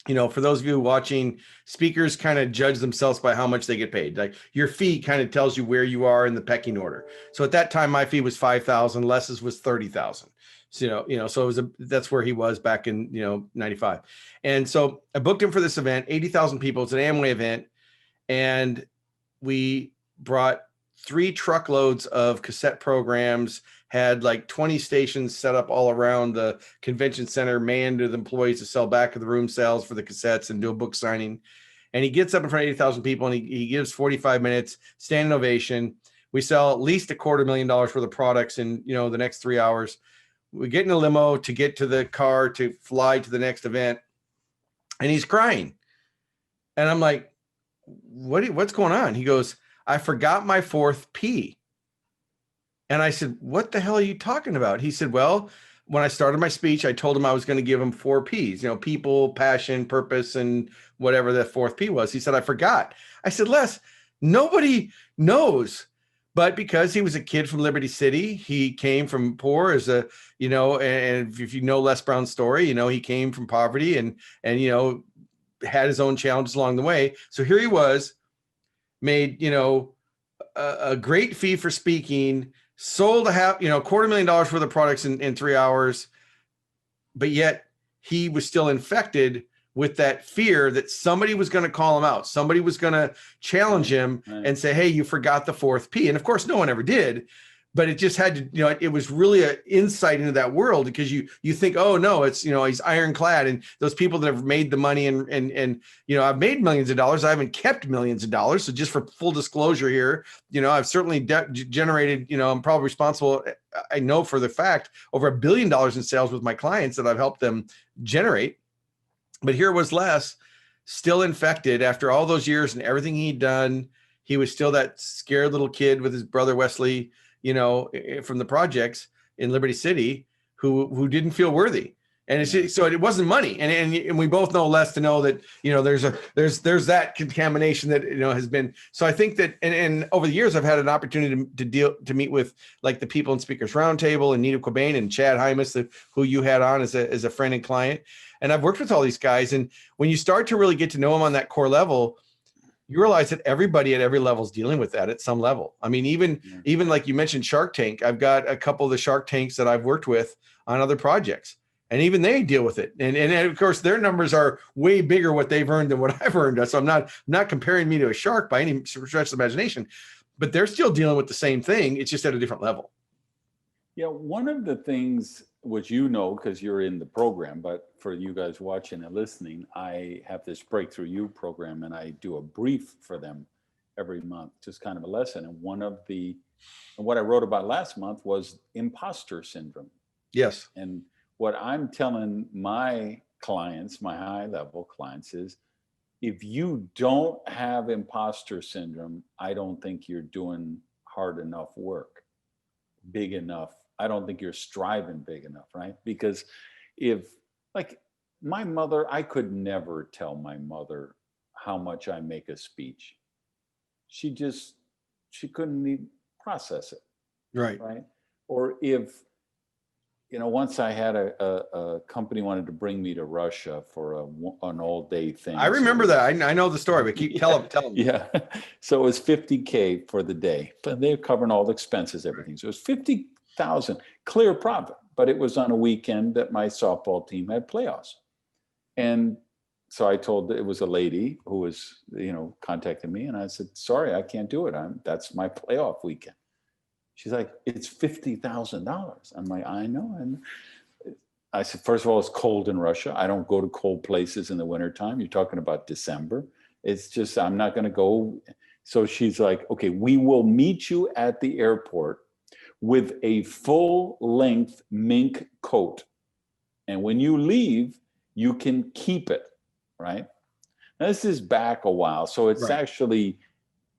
for those of you watching, speakers kind of judge themselves by how much they get paid. Like your fee kind of tells you where you are in the pecking order. So at that time, my fee was 5,000, Les's was 30,000. So, so that's where he was back in, 95. And so I booked him for this event, 80,000 people. It's an Amway event. And we brought 3 truckloads of cassette programs, had like 20 stations set up all around the convention center, manned with employees to sell back of the room sales for the cassettes and do a book signing. And he gets up in front of 80,000 people and he gives 45 minutes, standing ovation. We sell at least $250,000 worth of products in, the next 3 hours. We get in a limo to get to the car to fly to the next event. And he's crying. And I'm like, what's going on? He goes, I forgot my 4th P. And I said, what the hell are you talking about? He said, well, when I started my speech, I told him I was going to give him 4 Ps, people, passion, purpose, and whatever the 4th P was. He said, I forgot. I said, Les, nobody knows. But because he was a kid from Liberty City, he came from poor as a, and if you know Les Brown's story, he came from poverty and had his own challenges along the way. So here he was, made, a great fee for speaking, sold $250,000 worth of products in 3 hours, but yet he was still infected with that fear that somebody was going to call him out. Somebody was going to challenge him and say, hey, you forgot the 4th P. And of course, no one ever did. But it just had to, it was really an insight into that world, because you think, oh no, it's, he's ironclad, and those people that have made the money and I've made millions of dollars. I haven't kept millions of dollars. So just for full disclosure here, I've certainly generated, I'm probably responsible. I know for the fact over $1 billion in sales with my clients that I've helped them generate. But here was Les, still infected after all those years and everything he'd done. He was still that scared little kid with his brother Wesley, from the projects in Liberty City, who didn't feel worthy. And it's just, so it wasn't money. And we both know less to know that, there's that contamination that, has been. So I think that, and over the years, I've had an opportunity to meet with like the people in Speakers Roundtable and Nita Cobain and Chad Hymas, who you had on as a friend and client. And I've worked with all these guys. And when you start to really get to know them on that core level, you realize that everybody at every level is dealing with that at some level. I mean, even like you mentioned Shark Tank, I've got a couple of the Shark Tanks that I've worked with on other projects. And even they deal with it. And of course, their numbers are way bigger what they've earned than what I've earned. So I'm not comparing me to a shark by any stretch of the imagination, but they're still dealing with the same thing. It's just at a different level. Yeah, one of the things which because you're in the program, but for you guys watching and listening, I have this Breakthrough You program, and I do a brief for them every month, just kind of a lesson. And what I wrote about last month was imposter syndrome. Yes. And what I'm telling my clients, my high level clients, is if you don't have imposter syndrome, I don't think you're doing hard enough work, big enough. I don't think you're striving big enough, right? Because if, like my mother, I could never tell my mother how much I make a speech. She couldn't even process it. Right. Right. Or if, once I had a company wanted to bring me to Russia for an all-day thing. I remember that. I know the story, but tell them. Yeah. So it was $50K for the day, but they're covering all the expenses, everything. So it was $50,000 clear profit, but it was on a weekend that my softball team had playoffs. And so I told, it was a lady who was, contacting me, and I said, sorry, I can't do it. That's my playoff weekend. She's like, it's $50,000. I'm like, I know. And I said, first of all, it's cold in Russia. I don't go to cold places in the wintertime. You're talking about December. It's just, I'm not going to go. So she's like, okay, we will meet you at the airport with a full length mink coat. And when you leave, you can keep it, right? Now, this is back a while. So it's actually,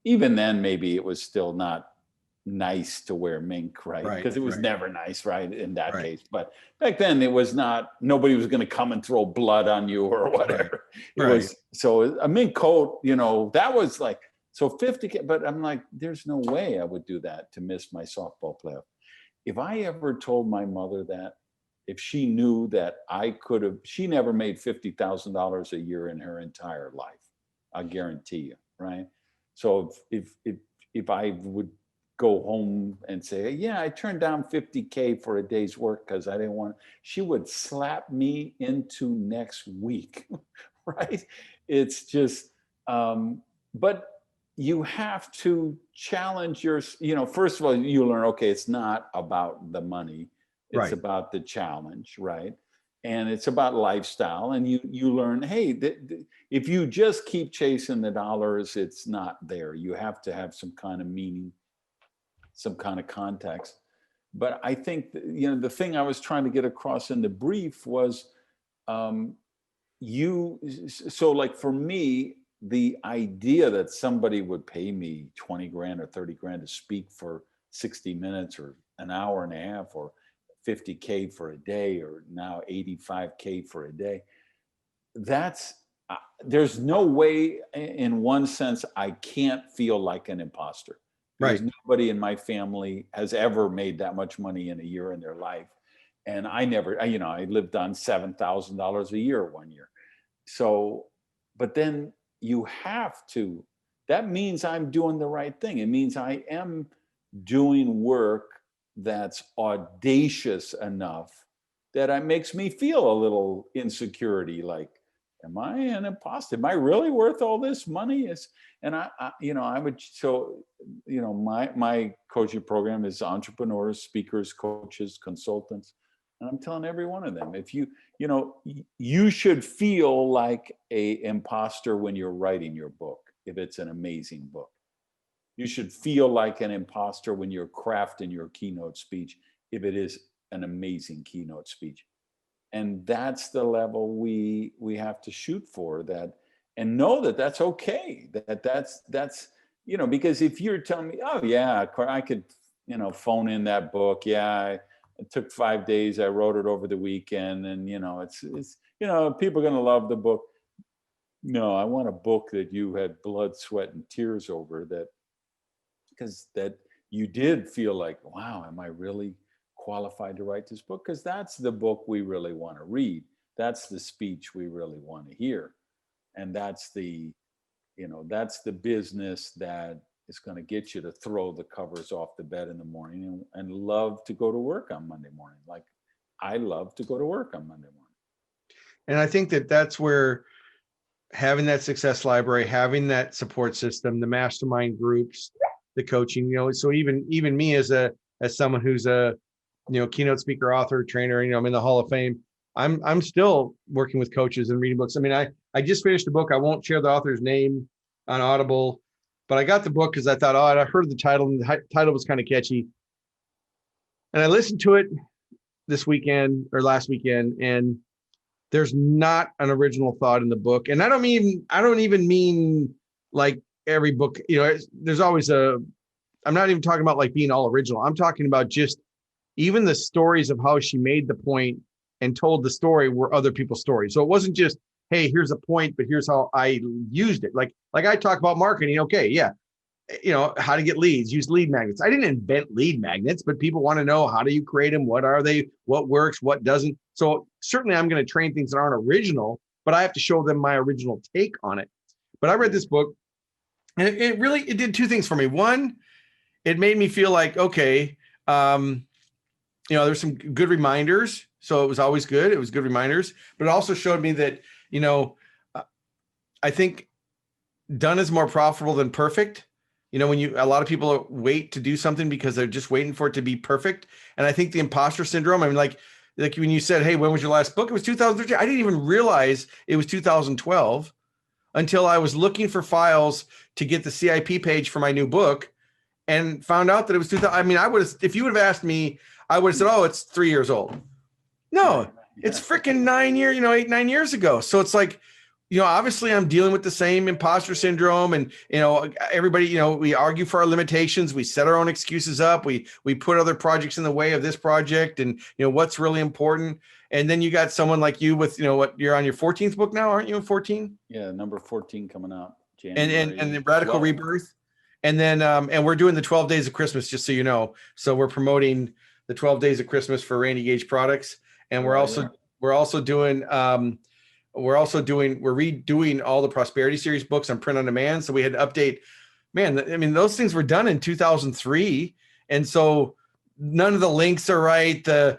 even then, maybe it was still not nice to wear mink, right? Because it was never nice, right? In that case. But back then it was not, nobody was going to come and throw blood on you or whatever. It was, so a mink coat, that was like, so 50K, but I'm like, there's no way I would do that to miss my softball playoff. If I ever told my mother that, if she knew that I could have, she never made $50,000 a year in her entire life. I guarantee you, right? So if I would go home and say, yeah, I turned down $50K for a day's work because I didn't want, she would slap me into next week, right? It's just, but you have to challenge first of all, you learn, okay, it's not about the money. It's about the challenge, right? And it's about lifestyle. And you learn, hey, if you just keep chasing the dollars, it's not there. You have to have some kind of meaning, some kind of context. But I think, the thing I was trying to get across in the brief was so like for me, the idea that somebody would pay me 20 grand or 30 grand to speak for 60 minutes or an hour and a half or 50K for a day or now 85K for a day, there's no way, in one sense, I can't feel like an imposter. Because nobody in my family has ever made that much money in a year in their life. And I never, I lived on $7,000 a year one year. So, but then you have to, that means I'm doing the right thing. It means I am doing work that's audacious enough that it makes me feel a little insecurity, like, am I an imposter? Am I really worth all this money? My coaching program is entrepreneurs, speakers, coaches, consultants. And I'm telling every one of them, if you should feel like a imposter when you're writing your book, if it's an amazing book. You should feel like an imposter when you're crafting your keynote speech, if it is an amazing keynote speech. And that's the level we have to shoot for, that, and know that that's okay. That's because if you're telling me, oh yeah, I could, phone in that book. Yeah, It took 5 days. I wrote it over the weekend, and it's people are going to love the book. No, I want a book that you had blood, sweat, and tears over, because you did feel like, wow, am I really qualified to write this book? Because that's the book we really want to read. That's the speech we really want to hear. And that's the business that is going to get you to throw the covers off the bed in the morning and love to go to work on Monday morning. Like I love to go to work on Monday morning. And I think that that's where having that success library, having that support system, the mastermind groups, the coaching, so even me as someone who's a, keynote speaker, author, trainer, I'm in the Hall of Fame. I'm still working with coaches and reading books. I mean, I just finished a book. I won't share the author's name on Audible, but I got the book because I thought, I heard the title, and the title was kind of catchy. And I listened to it this weekend or last weekend, and there's not an original thought in the book. And I don't even mean like every book, there's always I'm not even talking about like being all original. I'm talking about just even the stories of how she made the point and told the story were other people's stories. So it wasn't just, hey, here's a point, but here's how I used it. Like I talk about marketing. Okay. Yeah. How to get leads, use lead magnets. I didn't invent lead magnets, but people want to know, how do you create them? What are they? What works? What doesn't? So certainly I'm going to train things that aren't original, but I have to show them my original take on it. But I read this book, and it did two things for me. One, it made me feel like, okay, there's some good reminders. So it was always good. It was good reminders, but it also showed me that, I think done is more profitable than perfect. When a lot of people wait to do something because they're just waiting for it to be perfect. And I think the imposter syndrome, I mean, like when you said, hey, when was your last book? It was 2013. I didn't even realize it was 2012 until I was looking for files to get the CIP page for my new book and found out that it was 2000. I mean, if you would have asked me, I would have said, oh, it's 3 years old. No, it's freaking 9 years, 8, 9 years ago. So it's like, obviously I'm dealing with the same imposter syndrome, and, everybody, we argue for our limitations. We set our own excuses up. We put other projects in the way of this project, and, what's really important. And then you got someone like you with, what, you're on your 14th book now, aren't you, in 14? Yeah. Number 14 coming out. January And the Radical 12th. Rebirth. And then, and we're doing the 12 days of Christmas, just so you know. So we're promoting the 12 days of Christmas for Randy Gage products. And we're redoing all the Prosperity Series books on print on demand. So we had to update, man. I mean, those things were done in 2003. And so none of the links are right. The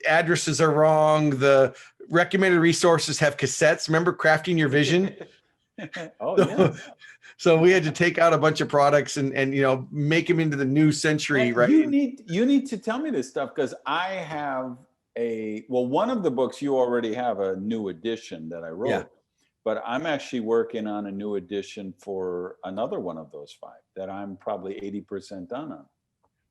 addresses are wrong. The recommended resources have cassettes. Remember Crafting Your Vision? Yeah. So we had to take out a bunch of products and make them into the new century, right? You need to tell me this stuff, because I have one of the books you already have a new edition that I wrote, yeah. But I'm actually working on a new edition for another one of those 5 that I'm probably 80% done on.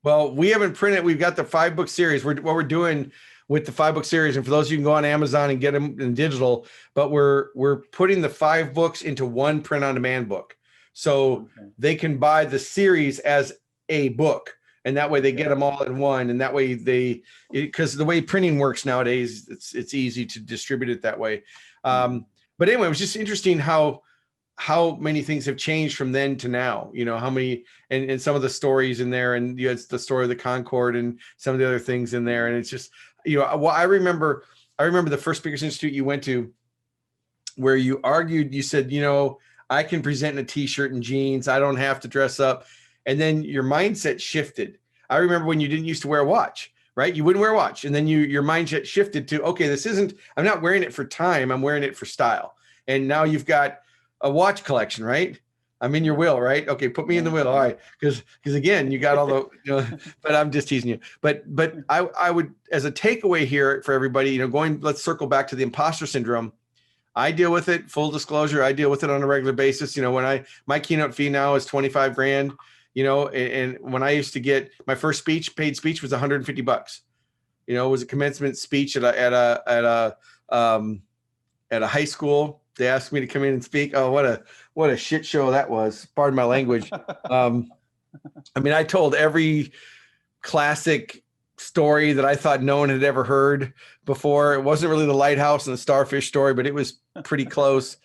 Well, we haven't printed. We've got the 5-book series. What we're doing with the 5-book series, and for those of you can go on Amazon and get them in digital, but we're putting the 5 books into one print on demand book. So they can buy the series as a book, and that way they get them all in one. And that way because the way printing works nowadays, it's easy to distribute it that way. But anyway, it was just interesting how many things have changed from then to now, how many, and some of the stories in there, and you had the story of the Concorde and some of the other things in there. And it's just, I remember the first Speakers Institute you went to, where you argued, you said, I can present in a t-shirt and jeans. I don't have to dress up. And then your mindset shifted. I remember when you didn't used to wear a watch, right? You wouldn't wear a watch. And then your mindset shifted to, okay, I'm not wearing it for time. I'm wearing it for style. And now you've got a watch collection, right? I'm in your will, right? Okay, put me in the will. All right. Because again, you got all the, but I'm just teasing you. But I would, as a takeaway here for everybody, let's circle back to the imposter syndrome. I deal with it, full disclosure. I deal with it on a regular basis. When my keynote fee now is $25,000, and when I used to get my first paid speech was $150. It was a commencement speech at a high school. They asked me to come in and speak. Oh, what a shit show that was. Pardon my language. I told every classic story that I thought no one had ever heard before. It wasn't really the lighthouse and the starfish story, but it was pretty close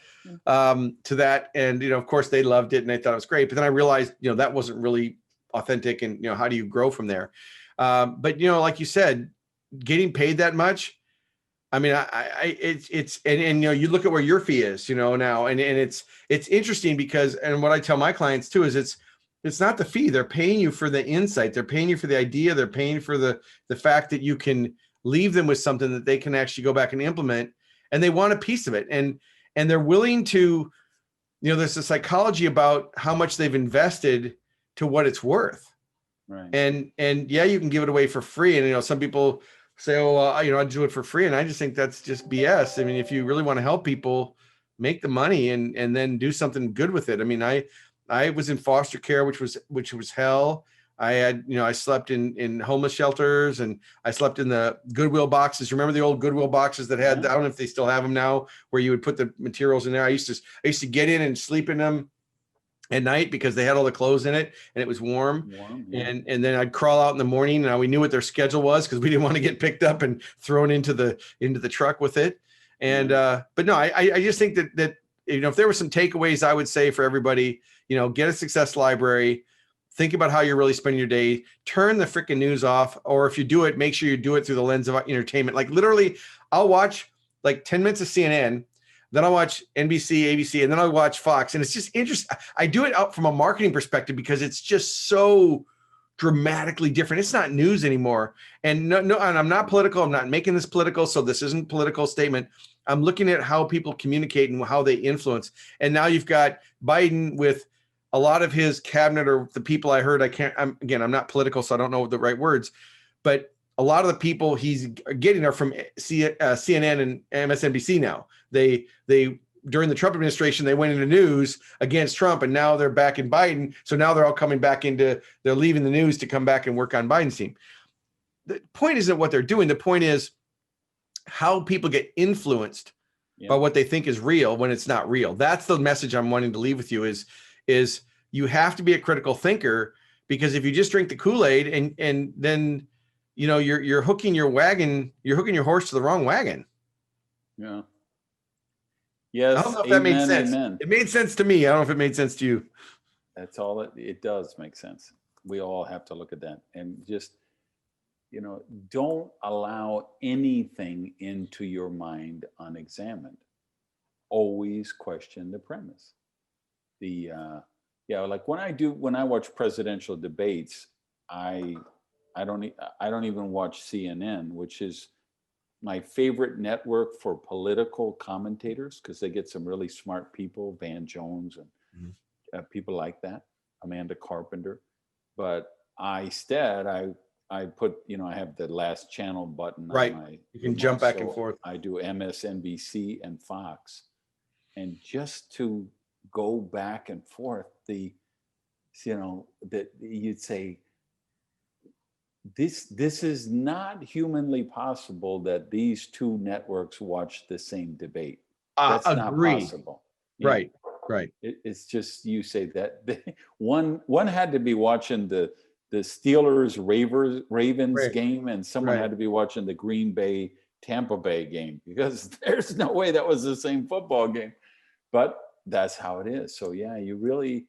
to that. And, of course they loved it and they thought it was great. But then I realized, that wasn't really authentic. And, how do you grow from there? But, like you said, getting paid that much, I mean, it's you look at where your fee is, now, and it's interesting because, and what I tell my clients too, is it's not the fee. They're paying you for the insight. They're paying you for the idea. They're paying for the fact that you can leave them with something that they can actually go back and implement, and they want a piece of it. And they're willing to, there's a psychology about how much they've invested to what it's worth. Right. And yeah, you can give it away for free. And, some people say, oh, I do it for free. And I just think that's just BS. I mean, if you really want to help people, make the money and then do something good with it. I mean, I was in foster care, which was hell. I had, I slept in homeless shelters, and I slept in the Goodwill boxes. Remember the old Goodwill boxes that had, I don't know if they still have them now, where you would put the materials in there. I used to get in and sleep in them at night because they had all the clothes in it and it was warm. Yeah. And then I'd crawl out in the morning, and we knew what their schedule was because we didn't want to get picked up and thrown into the truck with it. And but no, I just think that if there were some takeaways, I would say for everybody, get a success library, think about how you're really spending your day, turn the freaking news off, or if you do it, make sure you do it through the lens of entertainment. Like literally, I'll watch like 10 minutes of CNN, then I'll watch NBC, ABC, and then I'll watch Fox. And it's just interesting. I do it out from a marketing perspective because it's just so dramatically different. It's not news anymore. And no, and I'm not political. I'm not making this political. So this isn't a political statement. I'm looking at how people communicate and how they influence. And now you've got Biden with a lot of his cabinet, or the people I heard, I'm not political, so I don't know the right words, but a lot of the people he's getting are from CNN and MSNBC now. They during the Trump administration, they went into news against Trump, and now they're back in Biden. So now they're all coming back they're leaving the news to come back and work on Biden's team. The point isn't what they're doing. The point is how people get influenced by what they think is real when it's not real. That's the message I'm wanting to leave with you is you have to be a critical thinker, because if you just drink the Kool-Aid and then, you're hooking your horse to the wrong wagon. Yeah. Yes. I don't know if that made sense. Amen. It made sense to me. I don't know if it made sense to you. That's all it does make sense. We all have to look at that and just, don't allow anything into your mind unexamined. Always question the premise. Like when I watch presidential debates, I don't even watch CNN, which is my favorite network for political commentators, because they get some really smart people, Van Jones and people like that, Amanda Carpenter. But I put, I have the last channel button right on my you can jump back and forth. I do MSNBC and Fox, and just to go back and forth, that you'd say, this is not humanly possible that these two networks watch the same debate. That's agree. Not possible. Right. It's just, you say that one had to be watching the Steelers Ravens game, and someone had to be watching the Green Bay Tampa Bay game, because there's no way that was the same football game. But that's how it is. So yeah, you really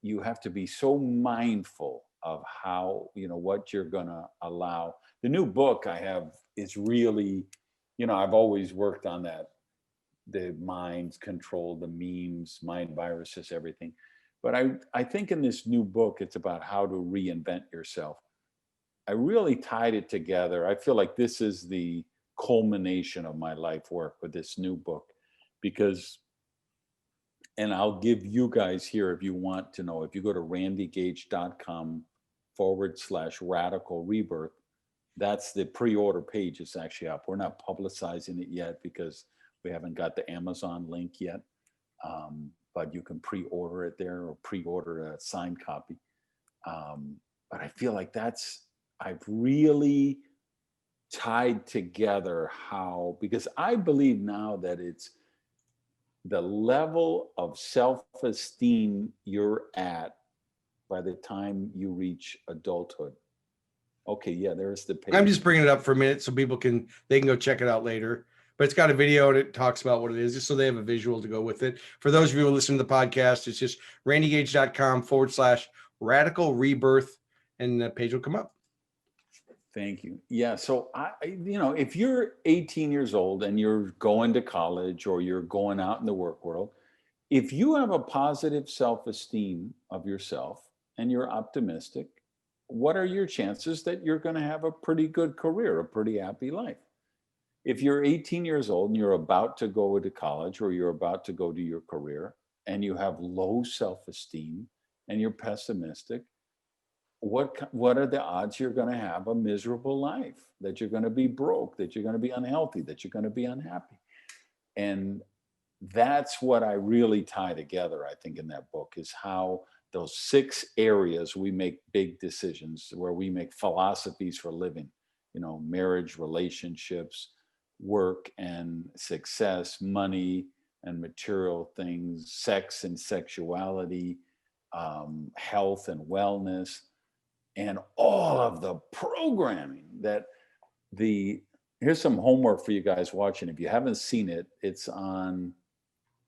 you have to be so mindful of how, what you're gonna allow. The new book I have is really, I've always worked on that, the mind control, the memes, mind viruses, everything. But I think in this new book, it's about how to reinvent yourself. I really tied it together. I feel like this is the culmination of my life work with this new book, because, and I'll give you guys here, if you want to know, if you go to randygage.com/radical rebirth, that's the pre-order page. It's actually up. We're not publicizing it yet because we haven't got the Amazon link yet. But you can pre-order it there, or pre-order a signed copy. But I feel like I've really tied together how, because I believe now that it's the level of self-esteem you're at by the time you reach adulthood Okay, yeah, there's the page. I'm just bringing it up for a minute so people can go check it out later. But it's got a video and it talks about what it is, just so they have a visual to go with it. For those of you who listen to the podcast, it's just randygage.com/radical rebirth, and the page will come up. Thank you. Yeah. So if you're 18 years old and you're going to college or you're going out in the work world, if you have a positive self-esteem of yourself and you're optimistic, what are your chances that you're going to have a pretty good career, a pretty happy life? If you're 18 years old and you're about to go to college or you're about to go to your career and you have low self-esteem and you're pessimistic, what are the odds you're going to have a miserable life, that you're going to be broke, that you're going to be unhealthy, that you're going to be unhappy? And that's what I really tie together, I think, in that book, is how those 6 areas we make big decisions, where we make philosophies for living, marriage, relationships, work and success, money and material things, sex and sexuality, health and wellness, and all of the programming that here's some homework for you guys watching. If you haven't seen it, it's on,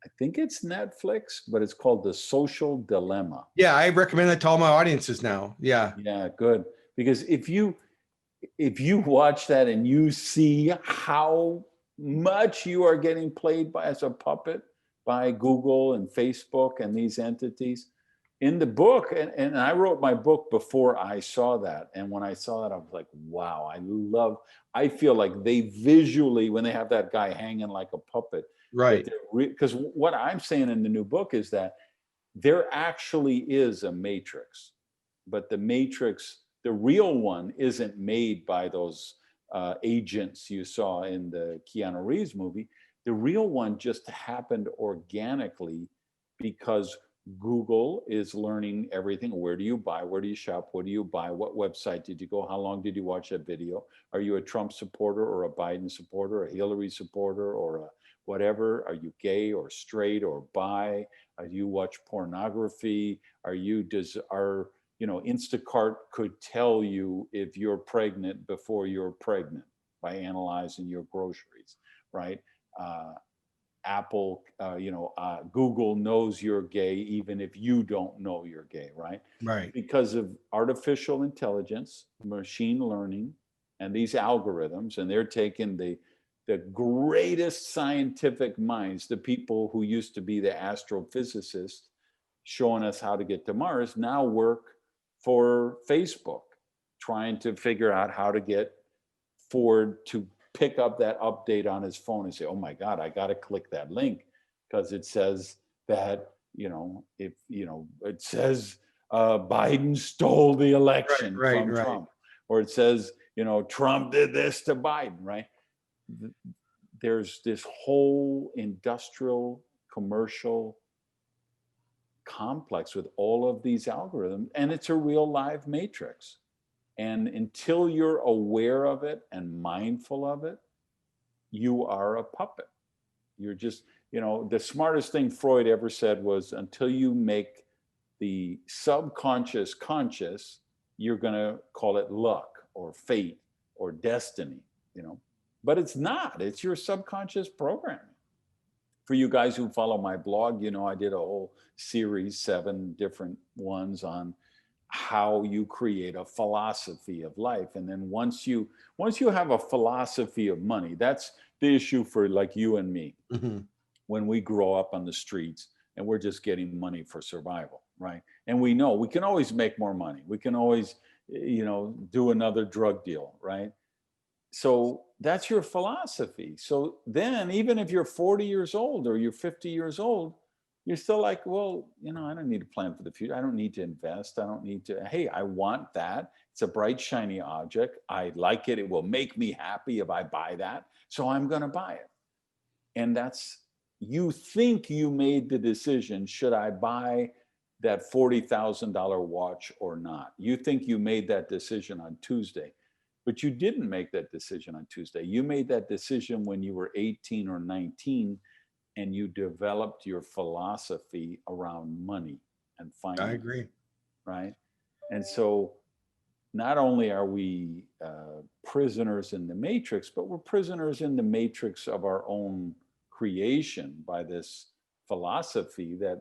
I think it's Netflix, but it's called The Social Dilemma. Yeah, I recommend that to all my audiences now. Yeah. Yeah, good. Because if you watch that and you see how much you are getting played by as a puppet by Google and Facebook and these entities, in the book, and I wrote my book before I saw that. And when I saw that, I was like, wow, I feel like they visually, when they have that guy hanging like a puppet, right? Because what I'm saying in the new book is that there actually is a matrix, but the matrix, the real one, isn't made by those agents you saw in the Keanu Reeves movie. The real one just happened organically because Google is learning everything. Where do you buy? Where do you shop? What do you buy? What website did you go? How long did you watch that video? Are you a Trump supporter or a Biden supporter, a Hillary supporter, or a whatever? Are you gay or straight or bi? Do you watch pornography? Instacart could tell you if you're pregnant before you're pregnant by analyzing your groceries, right? Apple, Google knows you're gay even if you don't know you're gay, right? Right. Because of artificial intelligence, machine learning, and these algorithms, and they're taking the greatest scientific minds, the people who used to be the astrophysicists showing us how to get to Mars, now work for Facebook, trying to figure out how to get Ford to pick up that update on his phone and say, oh my God, I got to click that link because it says that, it says Biden stole the election from Trump, or it says, Trump did this to Biden, right? There's this whole industrial, commercial complex with all of these algorithms, and it's a real live matrix. And until you're aware of it and mindful of it, you are a puppet. You're just, the smartest thing Freud ever said was, until you make the subconscious conscious, you're going to call it luck or fate or destiny, but it's not. It's your subconscious programming. For you guys who follow my blog, I did a whole series, 7 different ones on how you create a philosophy of life. And then once you have a philosophy of money, that's the issue for like you and me. Mm-hmm. When we grow up on the streets and we're just getting money for survival, right? And we know we can always make more money. We can always, do another drug deal, right? So that's your philosophy. So then even if you're 40 years old or you're 50 years old, you're still like, well, I don't need to plan for the future. I don't need to invest. I don't need to, hey, I want that. It's a bright, shiny object. I like it. It will make me happy if I buy that. So I'm going to buy it. And you think you made the decision, should I buy that $40,000 watch or not? You think you made that decision on Tuesday, but you didn't make that decision on Tuesday. You made that decision when you were 18 or 19, and you developed your philosophy around money and finance. I agree. Right? And so not only are we prisoners in the matrix, but we're prisoners in the matrix of our own creation by this philosophy that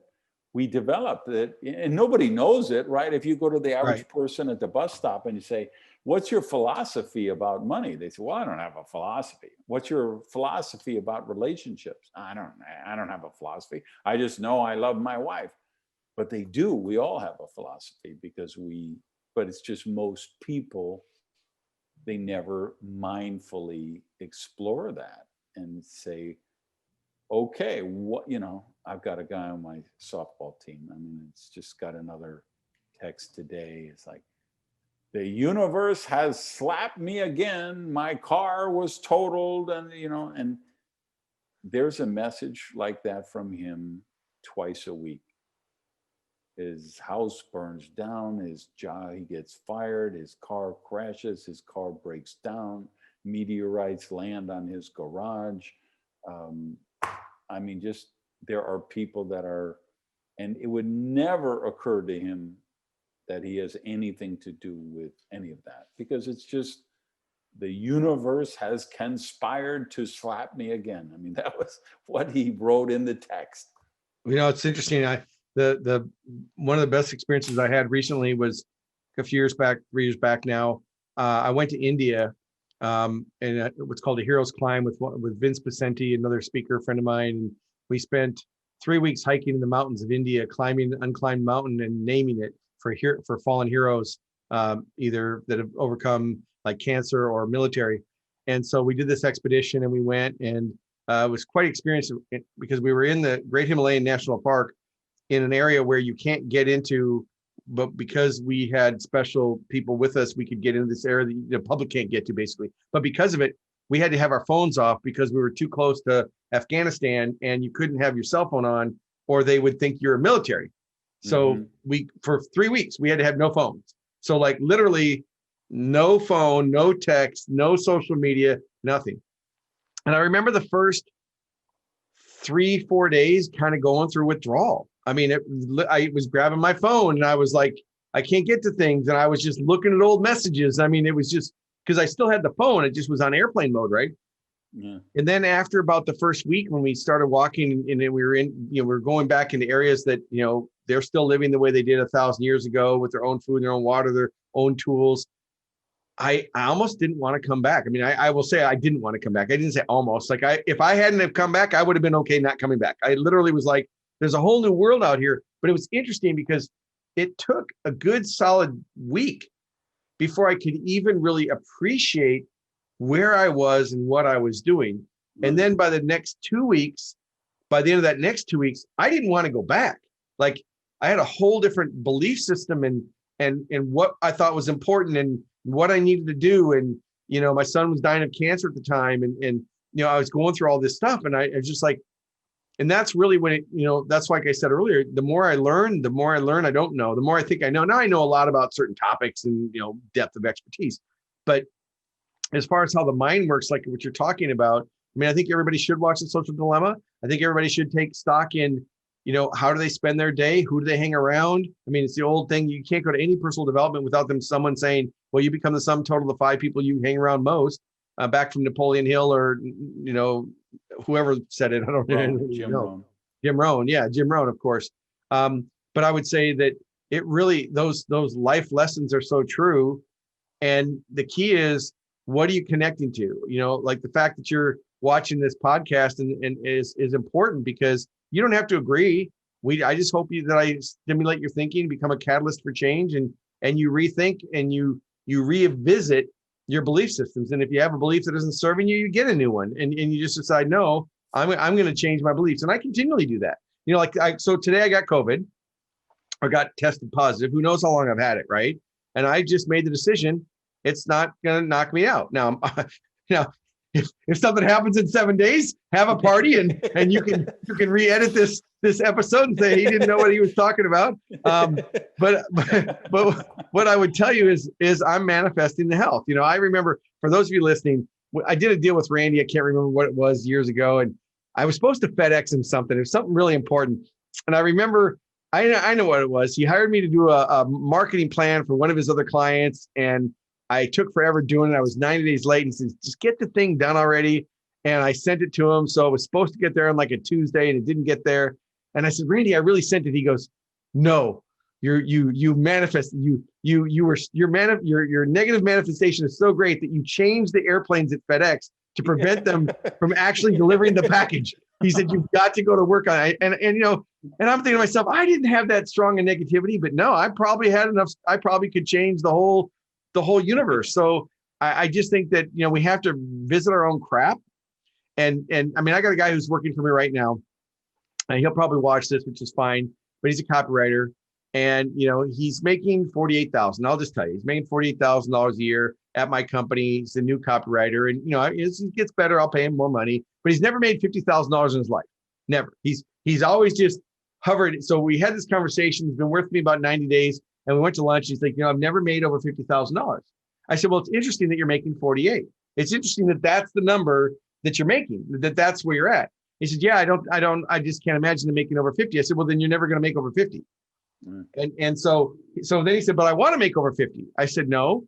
we developed, that, and nobody knows it, right? If you go to the average person at the bus stop and you say, what's your philosophy about money? They say, well, I don't have a philosophy. What's your philosophy about relationships? I don't have a philosophy. I just know I love my wife. But they do. We all have a philosophy but it's just most people, they never mindfully explore that and say, okay, I've got a guy on my softball team. I mean, it's just got another text today. It's like, the universe has slapped me again. My car was totaled, and there's a message like that from him twice a week. His house burns down, his job, he gets fired, his car crashes, his car breaks down, meteorites land on his garage. There are people that are, and it would never occur to him that he has anything to do with any of that, because it's just, the universe has conspired to slap me again. I mean, that was what he wrote in the text. It's interesting. The one of the best experiences I had recently was a few years back, 3 years back now. I went to India, and what's called a hero's climb with Vince Pacenti, another speaker friend of mine. And we spent 3 weeks hiking in the mountains of India, climbing an unclimbed mountain and naming it for fallen heroes, either that have overcome like cancer or military. And so we did this expedition, and we went, and it was quite an experience because we were in the Great Himalayan National Park, in an area where you can't get into, but because we had special people with us, we could get into this area that the public can't get to, basically. But because of it, we had to have our phones off because we were too close to Afghanistan, and you couldn't have your cell phone on, or they would think you're military. So for 3 weeks, we had to have no phones. So like literally no phone, no text, no social media, nothing. And I remember the first 3-4 days kind of going through withdrawal. I mean, I was grabbing my phone and I was like, I can't get to things. And I was just looking at old messages. I mean, it was just because I still had the phone. It just was on airplane mode, right? Yeah. And then after about the first week, when we started walking and we were going back into areas that, they're still living the way they did 1,000 years ago with their own food, their own water, their own tools. I almost didn't want to come back. I mean, I will say I didn't want to come back. I didn't say almost. Like if I hadn't have come back, I would have been okay not coming back. I literally was like, there's a whole new world out here. But it was interesting because it took a good solid week before I could even really appreciate where I was and what I was doing. And then by the next 2 weeks, by the end of that next 2 weeks, I didn't want to go back. Like I had a whole different belief system and what I thought was important and what I needed to do. And, my son was dying of cancer at the time. And I was going through all this stuff, and I was just like, and that's really when it, that's like I said earlier, the more I learn, I don't know. The more I think I know. Now I know a lot about certain topics and, depth of expertise. But as far as how the mind works, like what you're talking about, I mean, I think everybody should watch The Social Dilemma. I think everybody should take stock in, how do they spend their day? Who do they hang around? I mean, it's the old thing. You can't go to any personal development without someone saying, well, you become the sum total of 5 people you hang around most, back from Napoleon Hill or, whoever said it. I don't know. Jim Rohn. Jim Rohn. Yeah. Jim Rohn, of course. But I would say that it really, those life lessons are so true. And the key is, what are you connecting to? Like the fact that you're watching this podcast and is important because you don't have to agree. I just hope that I stimulate your thinking, become a catalyst for change, and you rethink and you revisit your belief systems. And if you have a belief that isn't serving you, you get a new one, and you just decide, no, I'm going to change my beliefs. And I continually do that. So today I got COVID or got tested positive. Who knows how long I've had it, right? And I just made the decision, it's not going to knock me out. Now, if something happens in 7 days, have a party and you can re-edit this episode and say he didn't know what he was talking about. But what I would tell you is I'm manifesting the health. I remember, for those of you listening, I did a deal with Randy. I can't remember what it was years ago, and I was supposed to FedEx him something. It was something really important. And I remember I know what it was. He hired me to do a marketing plan for one of his other clients, and I took forever doing it. I was 90 days late, and he says, "Just get the thing done already." And I sent it to him, so it was supposed to get there on like a Tuesday, and it didn't get there. And I said, "Randy, I really sent it." He goes, "No, you manifest your negative manifestation is so great that you changed the airplanes at FedEx to prevent them from actually delivering the package." He said, "You've got to go to work on it." And and I'm thinking to myself, I didn't have that strong a negativity, but no, I probably had enough. I probably could change the whole universe. So I just think that, we have to visit our own crap. And I mean, I got a guy who's working for me right now, and he'll probably watch this, which is fine, but he's a copywriter, and he's making 48,000. I'll just tell you, he's making $48,000 a year at my company. He's a new copywriter, and as he gets better, I'll pay him more money. But he's never made $50,000 in his life. Never. He's always just hovered. So we had this conversation. He's been with me about 90 days, and we went to lunch. He's like, I've never made over $50,000. I said, well, it's interesting that you're making 48. It's interesting that that's the number that you're making, that's where you're at. He said, yeah, I just can't imagine them making over 50. I said, well, then you're never going to make over 50. And so then he said, but I want to make over 50. I said, no,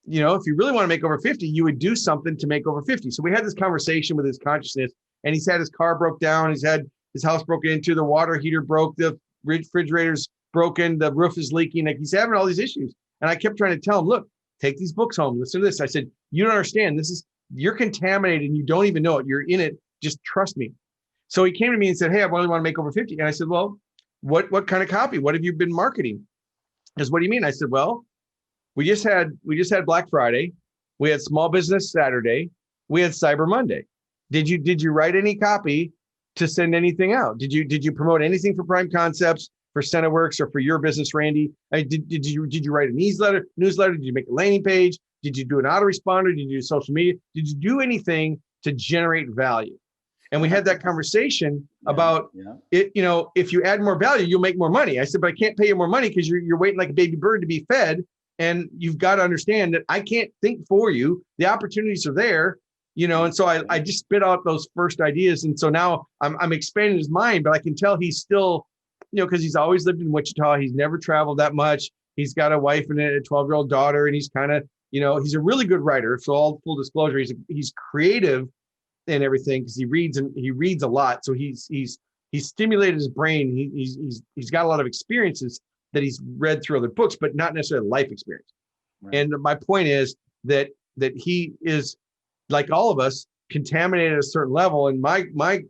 if you really want to make over 50, you would do something to make over 50. So we had this conversation with his consciousness, and he's had his car broke down. He's had his house broken into, the water heater broke, the refrigerator's broken, the roof is leaking. Like, he's having all these issues. And I kept trying to tell him, look, take these books home. Listen to this. I said, you don't understand. You're contaminated and you don't even know it. You're in it. Just trust me. So he came to me and said, hey, I really want to make over 50. And I said, well, what kind of copy? What have you been marketing? He goes, what do you mean? I said, well, we just had Black Friday. We had Small Business Saturday. We had Cyber Monday. Did you write any copy to send anything out? Did you promote anything for Prime Concepts, for CenterWorks, or for your business, Randy? Did you write a newsletter? Did you make a landing page? Did you do an autoresponder? Did you do social media? Did you do anything to generate value? And we had that conversation about it. If you add more value, you'll make more money. I said, but I can't pay you more money because you're waiting like a baby bird to be fed. And you've got to understand that I can't think for you. The opportunities are there, and so I just spit out those first ideas. And so now I'm expanding his mind, but I can tell he's still, because he's always lived in Wichita. He's never traveled that much. He's got a wife and a 12-year-old daughter, and he's kind of, he's a really good writer. So all full disclosure, he's creative and everything, because he reads a lot. So he's stimulated his brain. He's got a lot of experiences that he's read through other books, but not necessarily life experience. Right. And my point is that he is, like all of us, contaminated at a certain level. And my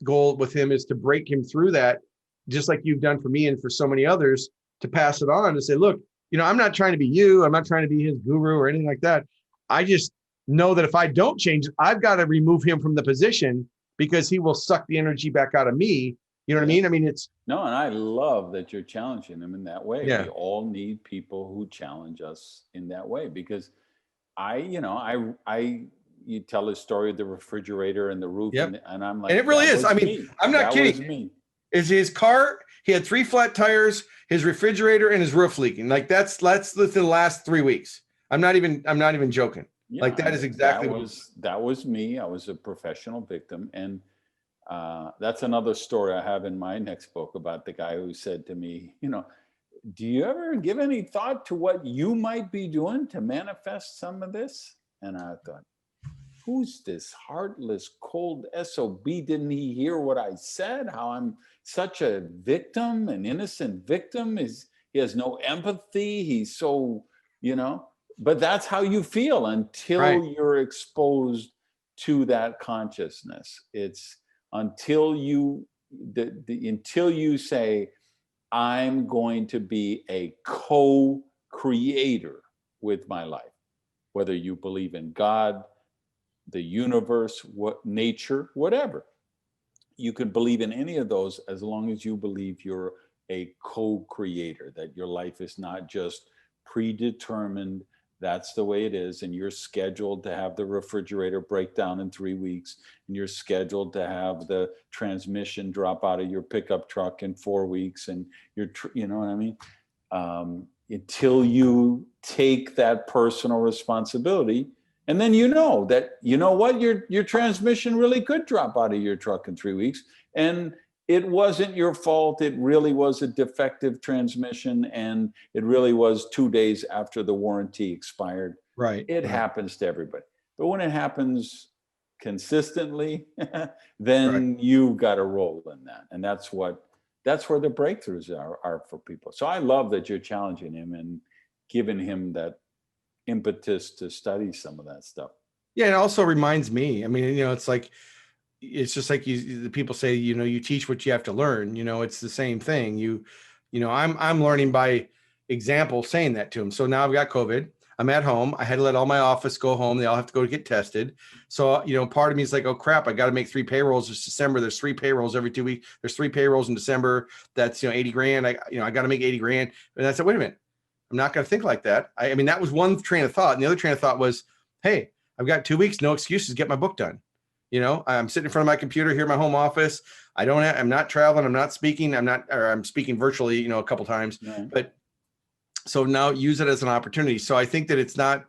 goal with him is to break him through that, just like you've done for me and for so many others, to pass it on and say, look, I'm not trying to be you. I'm not trying to be his guru or anything like that. I just know that if I don't change it, I've got to remove him from the position, because he will suck the energy back out of me. You know what I mean? I mean, and I love that you're challenging him in that way. Yeah. We all need people who challenge us in that way, because you tell a story of the refrigerator and the roof, and I'm like, and it really is. I mean, me. I'm not kidding. Is his car? He had 3 flat tires, his refrigerator, and his roof leaking. Like that's within the last 3 weeks. I'm not even joking. Yeah, like that is exactly that was me. I was a professional victim, and that's another story I have in my next book about the guy who said to me, do you ever give any thought to what you might be doing to manifest some of this? And I thought, who's this heartless, cold SOB? Didn't he hear what I said? How I'm such a victim, an innocent victim? He has no empathy. He's so, but that's how you feel until you're exposed to that consciousness. It's until you say, I'm going to be a co-creator with my life, whether you believe in God, the universe, nature, whatever. You can believe in any of those as long as you believe you're a co-creator, that your life is not just predetermined. That's the way it is. And you're scheduled to have the refrigerator break down in 3 weeks. And you're scheduled to have the transmission drop out of your pickup truck in 4 weeks. And you know what I mean? Until you take that personal responsibility. And then that, your transmission really could drop out of your truck in 3 weeks. And it wasn't your fault. It really was a defective transmission, and it really was 2 days after the warranty expired. Right. It Right. happens to everybody. But when it happens consistently, Right. then you've got to roll in that. And that's where the breakthroughs are for people. So I love that you're challenging him and giving him that impetus to study some of that stuff. Yeah, it also reminds me. I mean, it's like, it's just like the people say, you teach what you have to learn. It's the same thing. I'm learning by example, saying that to them. So now I've got COVID. I'm at home. I had to let all my office go home. They all have to go get tested. So, part of me is like, oh crap, I got to make 3 payrolls this December. There's 3 payrolls every 2 weeks. There's 3 payrolls in December. That's, 80 grand. I got to make 80 grand. And I said, wait a minute. I'm not going to think like that. I mean, that was one train of thought. And the other train of thought was, hey, I've got 2 weeks, no excuses, get my book done. I'm sitting in front of my computer here in my home office. I'm not traveling. I'm not speaking. I'm speaking virtually, a couple times, but so now use it as an opportunity. So I think that it's not,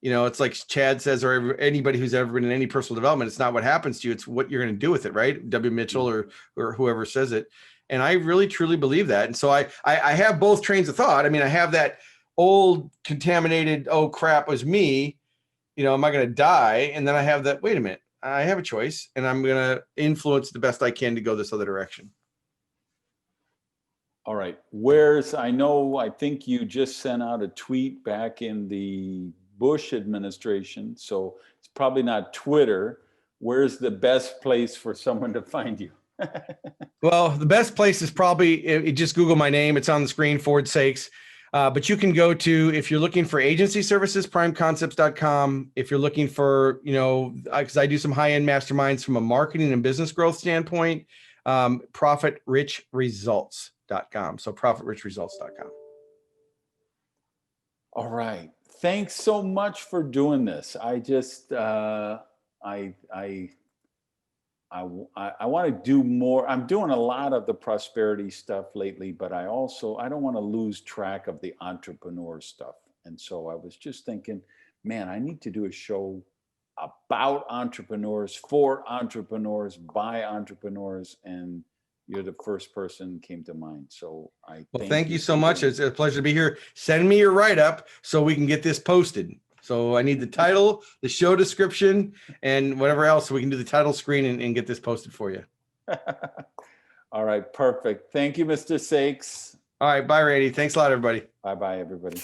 it's like Chad says, or anybody who's ever been in any personal development, it's not what happens to you. It's what you're going to do with it. Right. W. Mitchell or whoever says it. And I really, truly believe that. And so I have both trains of thought. I mean, I have that old contaminated, oh crap, was me, am I going to die? And then I have that, wait a minute, I have a choice and I'm going to influence the best I can to go this other direction. All right. I think you just sent out a tweet back in the Bush administration. So it's probably not Twitter. Where's the best place for someone to find you? Well, the best place is probably just Google my name. It's on the screen, Ford Saeks. But you can go to, if you're looking for agency services, primeconcepts.com. If you're looking for, because I do some high-end masterminds from a marketing and business growth standpoint, profitrichresults.com. So profitrichresults.com. All right. Thanks so much for doing this. I just, I want to do more. I'm doing a lot of the prosperity stuff lately, but I don't want to lose track of the entrepreneur stuff. And so I was just thinking, man, I need to do a show about entrepreneurs, for entrepreneurs, by entrepreneurs. And you're the first person came to mind. So thank you so much. It's a pleasure to be here. Send me your write-up so we can get this posted. So I need the title, the show description, and whatever else, so we can do the title screen and get this posted for you. All right, perfect. Thank you, Mr. Saeks. All right, bye, Randy. Thanks a lot, everybody. Bye-bye, everybody.